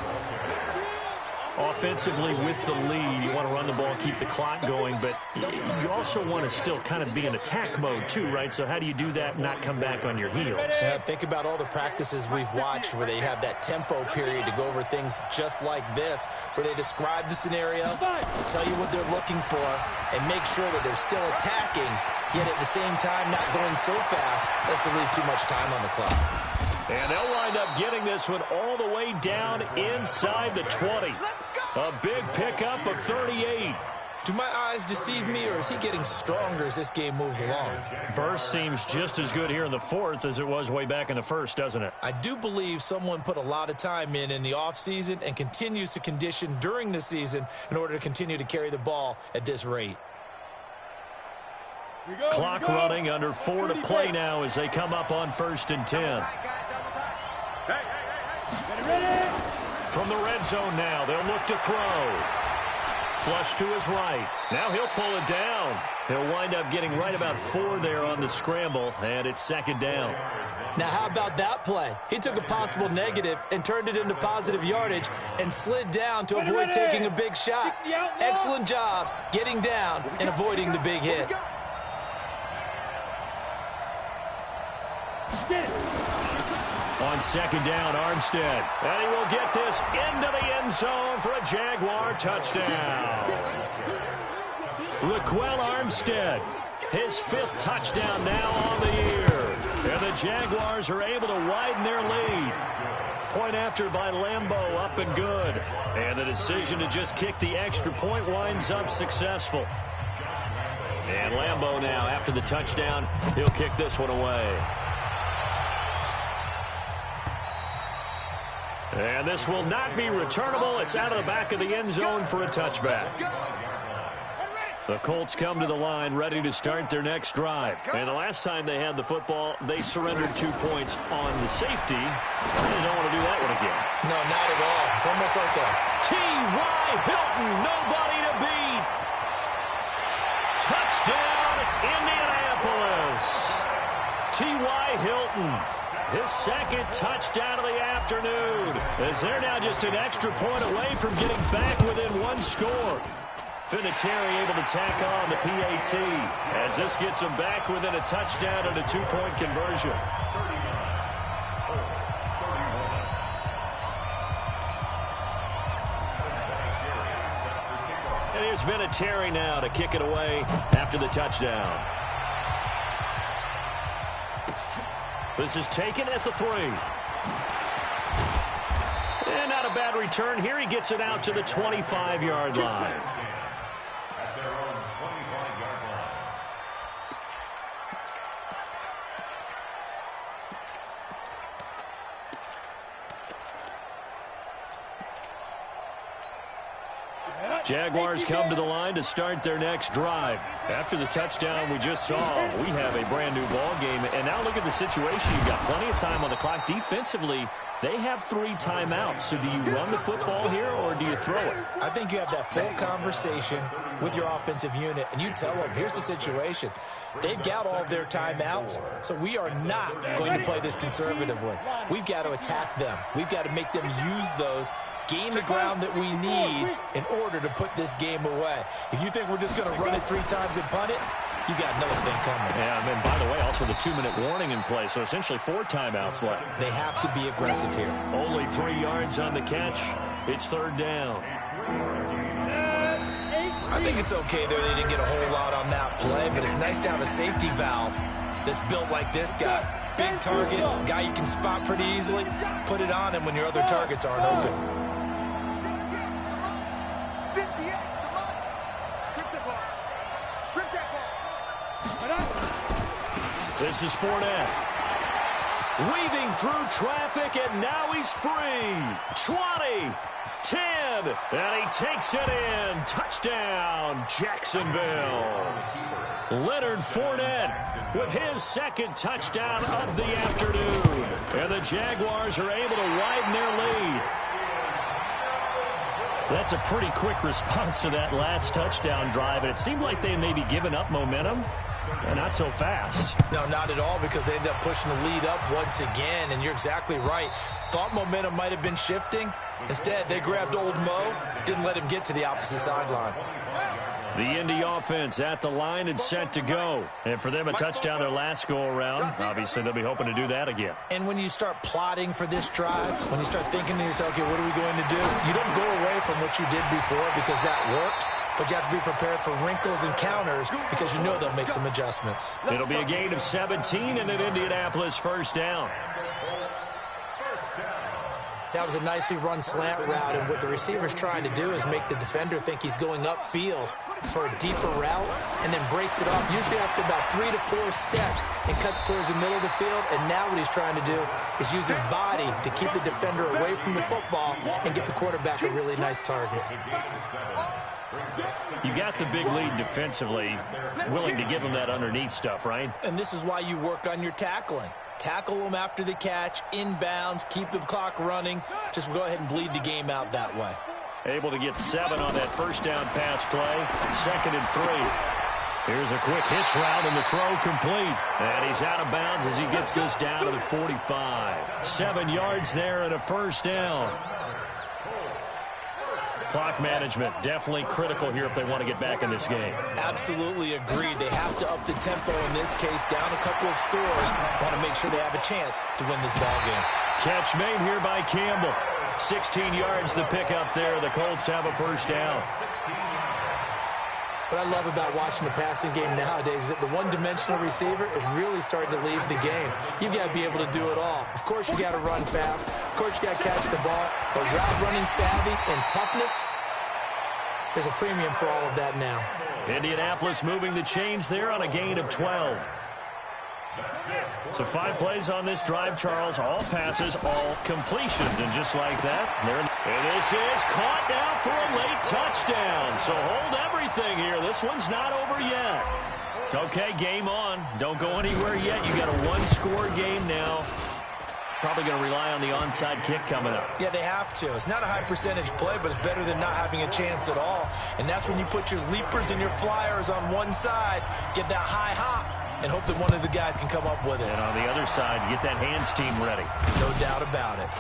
Offensively with the lead, you want to run the ball, keep the clock going, but you also want to still kind of be in attack mode too, right? So how do you do that and not come back on your heels? Yeah, think about all the practices we've watched where they have that tempo period to go over things just like this, where they describe the scenario, tell you what they're looking for, and make sure that they're still attacking, yet at the same time not going so fast as to leave too much time on the clock. And they'll wind up getting this one all the way down inside the 20. A big pickup of 38. Do my eyes deceive me, or is he getting stronger as this game moves along? Burst seems just as good here in the 4th as it was way back in the 1st, doesn't it? I do believe someone put a lot of time in the offseason and continues to condition during the season in order to continue to carry the ball at this rate. Clock running, under 4 to play now as they come up on 1st and 10. From the red zone now, they'll look to throw. Flush to his right. Now he'll pull it down. He'll wind up getting right about 4 there on the scramble, and it's 2nd down. Now how about that play? He took a possible negative and turned it into positive yardage and slid down to avoid taking a big shot. Excellent job getting down and avoiding the big hit. On 2nd down, Armstead. And he will get this into the end zone for a Jaguar touchdown. Raquel Armstead, his 5th touchdown now on the year. And the Jaguars are able to widen their lead. Point after by Lambeau, up and good. And the decision to just kick the extra point winds up successful. And Lambeau now, after the touchdown, he'll kick this one away. And this will not be returnable. It's out of the back of the end zone for a touchback. The Colts come to the line ready to start their next drive. And the last time they had the football, they surrendered 2 points on the safety. They don't want to do that one again. No, not at all. It's almost like a T.Y. Hilton, nobody to beat. Touchdown, Indianapolis. T.Y. Hilton, his second touchdown of the afternoon, as they're now just an extra point away from getting back within one score. Vinatieri able to tack on the PAT as this gets them back within a touchdown and a 2-point conversion. And here's Vinatieri now to kick it away after the touchdown. This is taken at the 3. And not a bad return here. He gets it out to the 25-yard line. At their own 25-yard line. Jaguars come to the line to start their next drive. After the touchdown we just saw, we have a brand new ball game. And now look at the situation. You've got plenty of time on the clock. Defensively, they have 3 timeouts. So do you run the football here or do you throw it? I think you have that full conversation with your offensive unit, and you tell them, here's the situation. They've got all their timeouts, so we are not going to play this conservatively. We've got to attack them. We've got to make them use those, gain the ground that we need in order to put this game away. If you think we're just going to run it 3 times and punt it, you got another thing coming. Yeah, and then, by the way, also the 2-minute warning in play, so essentially 4 timeouts left. They have to be aggressive here. Only 3 yards on the catch. It's 3rd down. I think it's okay there. They didn't get a whole lot on that play, but it's nice to have a safety valve that's built like this guy. Big target, guy you can spot pretty easily. Put it on him when your other targets aren't open. 58, come on. Strip the ball. Strip that ball. This is Fournette. Weaving through traffic, and now he's free. 20, 10, and he takes it in. Touchdown, Jacksonville. Leonard Fournette with his 2nd touchdown of the afternoon. And the Jaguars are able to widen their lead. That's a pretty quick response to that last touchdown drive, and it seemed like they may be giving up momentum. Not so fast. No, not at all, because they ended up pushing the lead up once again, and you're exactly right. Thought momentum might have been shifting. Instead, they grabbed old Mo, didn't let him get to the opposite sideline. The Indy offense at the line and set to go. And for them, a touchdown their last go-around. Obviously, they'll be hoping to do that again. And when you start plotting for this drive, when you start thinking to yourself, okay, what are we going to do? You don't go away from what you did before because that worked. But you have to be prepared for wrinkles and counters because you know they'll make some adjustments. It'll be a gain of 17 and an Indianapolis 1st down. That was a nicely run slant route, and what the receiver's trying to do is make the defender think he's going upfield for a deeper route and then breaks it off, usually after about 3 to 4 steps, and cuts towards the middle of the field. And now what he's trying to do is use his body to keep the defender away from the football and give the quarterback a really nice target. You got the big lead defensively, willing to give them that underneath stuff, right? And this is why you work on your tackling. Tackle them after the catch, inbounds, keep the clock running. Just go ahead and bleed the game out that way. Able to get 7 on that 1st down pass play. 2nd and 3. Here's a quick hitch route and the throw complete. And he's out of bounds as he gets this down to the 45. 7 yards there and a 1st down. Clock management definitely critical here if they want to get back in this game. Absolutely agreed. They have to up the tempo in this case, down a couple of scores. Want to make sure they have a chance to win this ball game. Catch made here by Campbell. 16 yards the pickup there. The Colts have a 1st down. What I love about watching the passing game nowadays is that the one-dimensional receiver is really starting to leave the game. You've got to be able to do it all. Of course, you got to run fast. Of course, you got to catch the ball. But route running savvy and toughness, there's a premium for all of that now. Indianapolis moving the chains there on a gain of 12. So 5 plays on this drive, Charles. All passes, all completions. And just like that, and this is caught now for a late touchdown. So hold everything here. This one's not over yet. Okay, game on. Don't go anywhere yet. You got a one-score game now. Probably going to rely on the onside kick coming up. Yeah, they have to. It's not a high-percentage play, but it's better than not having a chance at all. And that's when you put your leapers and your flyers on one side, get that high hop, and hope that one of the guys can come up with it. And on the other side, get that hands team ready. No doubt about it.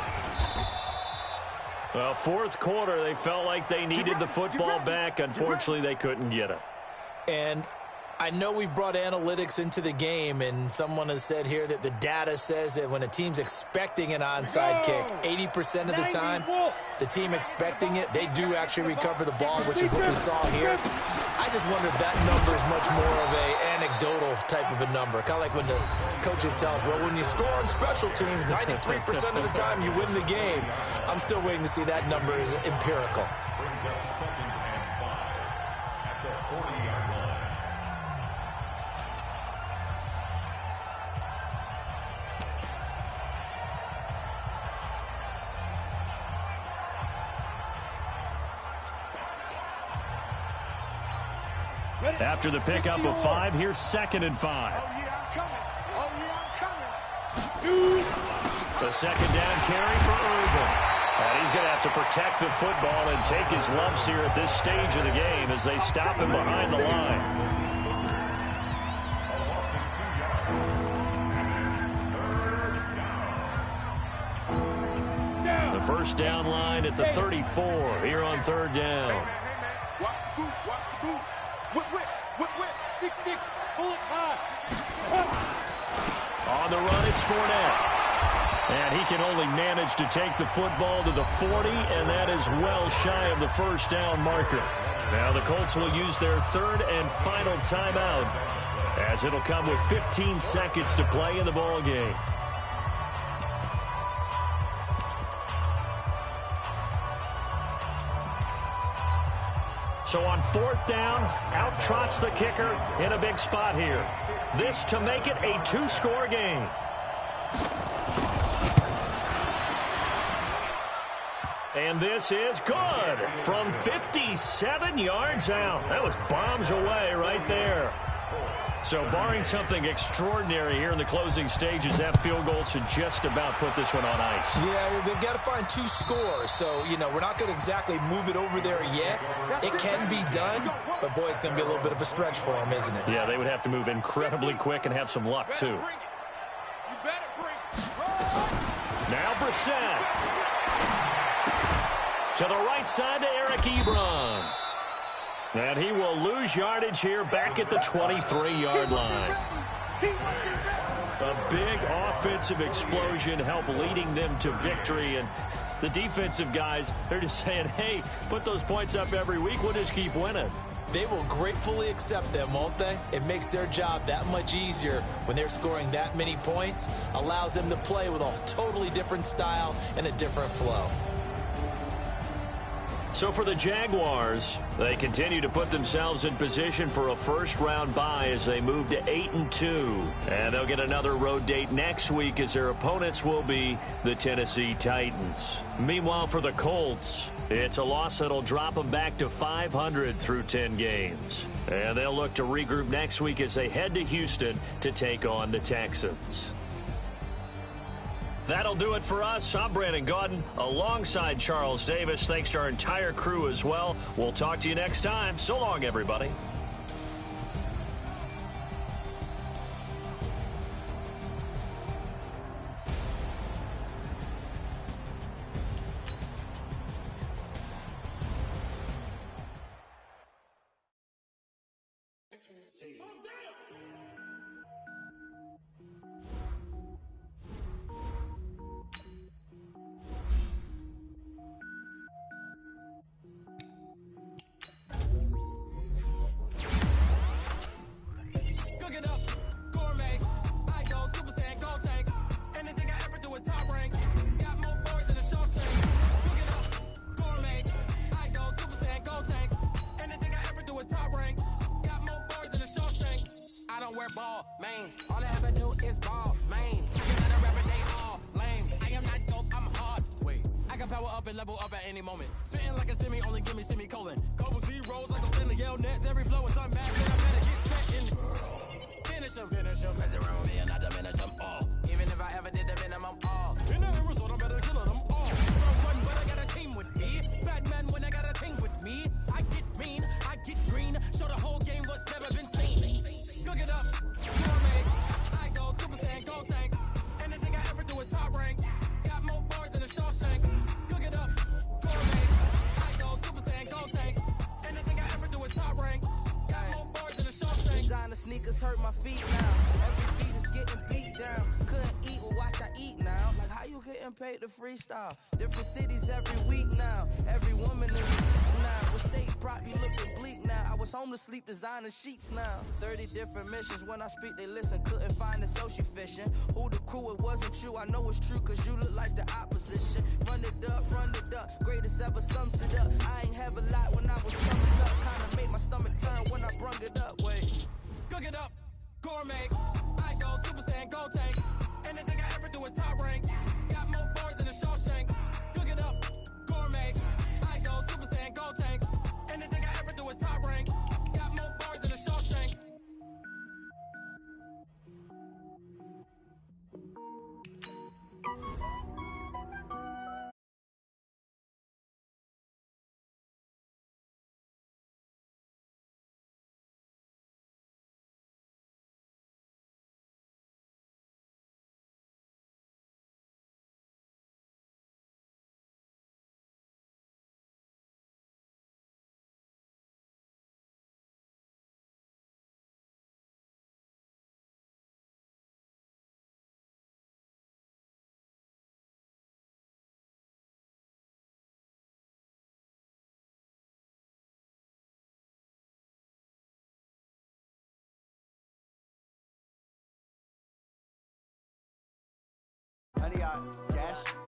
Well, fourth quarter, they felt like they needed the football back. Unfortunately, they couldn't get it. And I know we've brought analytics into the game, and someone has said here that the data says that when a team's expecting an onside kick, 80% of the time, the team expecting it, they do actually recover the ball, which is what we saw here. I just wonder if that number is much more of a anecdotal type of a number. Kind of like when the coaches tell us, well, when you score on special teams, 93% of the time you win the game. I'm still waiting to see that number is empirical. Brings up 2nd and 5 at the 40-yard line. After the pickup of 5, here's 2nd and 5. Oh, yeah, I'm coming. Oh, yeah, I'm coming. The second down carry for Irvin. And he's going to have to protect the football and take his lumps here at this stage of the game as they stop him behind the line. The first down line at the 34 here on 3rd down. Hey, man. Watch the boot. Watch the boot. Whip. 6-6. Bullet high. On the run, it's Fournette. And he can only manage to take the football to the 40, and that is well shy of the first down marker. Now the Colts will use their 3rd and final timeout, as it'll come with 15 seconds to play in the ball game. So on 4th down, out trots the kicker in a big spot here. This to make it a 2-score game. And this is good from 57 yards out. That was bombs away right there. So barring something extraordinary here in the closing stages, that field goal should just about put this one on ice. Yeah, they've got to find 2 scores. So, you know, we're not going to exactly move it over there yet. It can be done, but, boy, it's going to be a little bit of a stretch for them, isn't it? Yeah, they would have to move incredibly quick and have some luck, too. Now Brissett. To the right side to Eric Ebron. And he will lose yardage here back at the 23-yard line. A big offensive explosion helped leading them to victory. And the defensive guys, they're just saying, hey, put those points up every week. We'll just keep winning. They will gratefully accept them, won't they? It makes their job that much easier when they're scoring that many points. Allows them to play with a totally different style and a different flow. So for the Jaguars, they continue to put themselves in position for a first-round bye as they move to 8-2. And they'll get another road date next week as their opponents will be the Tennessee Titans. Meanwhile, for the Colts, it's a loss that'll drop them back to 500 through 10 games. And they'll look to regroup next week as they head to Houston to take on the Texans. That'll do it for us. I'm Brandon Gaudin alongside Charles Davis. Thanks to our entire crew as well. We'll talk to you next time. So long, everybody. and level up at any moment. Spitting like a semi, only give me semicolon. Couple zeros like I'm sending yell nets. Every flow is unmatched, and I better get set in. Finish them. Mess around with me and I diminish them all. Even if I ever did the minimum all. In the end result, I'm better killing them all. Don't run, but I got a team with me. Batman when I got a team with me. I get mean, I get green. Show the whole game what's never been seen. Cook it up, gourmet. I go Super Saiyan, gold tanks. Anything I ever do is top rank. Got more bars than a Shawshank. Cook it up, gourmet. I go Super Saiyan, gold tanks. Anything I ever do is top rank. Got more bars than a Shawshank. Designer sneakers hurt my feet now. Every beat is getting beat down. Couldn't eat, well watch I eat now. Like how you getting paid to freestyle? Different cities every week now. Every woman is now. With state prop, you looking bleak now. I was home to sleep designing sheets now. 30 different missions. When I speak, they listen. Couldn't find it, so she fishing. Who the crew? It wasn't you. I know it's true, cause you look like the opposition. Run it up. Greatest ever sums it up. I ain't have a lot when I was coming up. Kinda made my stomach turn when I brung it up. Wait. Cook it up, gourmet. I go Super Saiyan, gold tank. Anything I ever do is top rank. Got more bars than a Shawshank. Cook it up, gourmet. I go Super Saiyan, gold tank. Anything I ever do is top rank. Got more bars than a Shawshank. Honey, cash.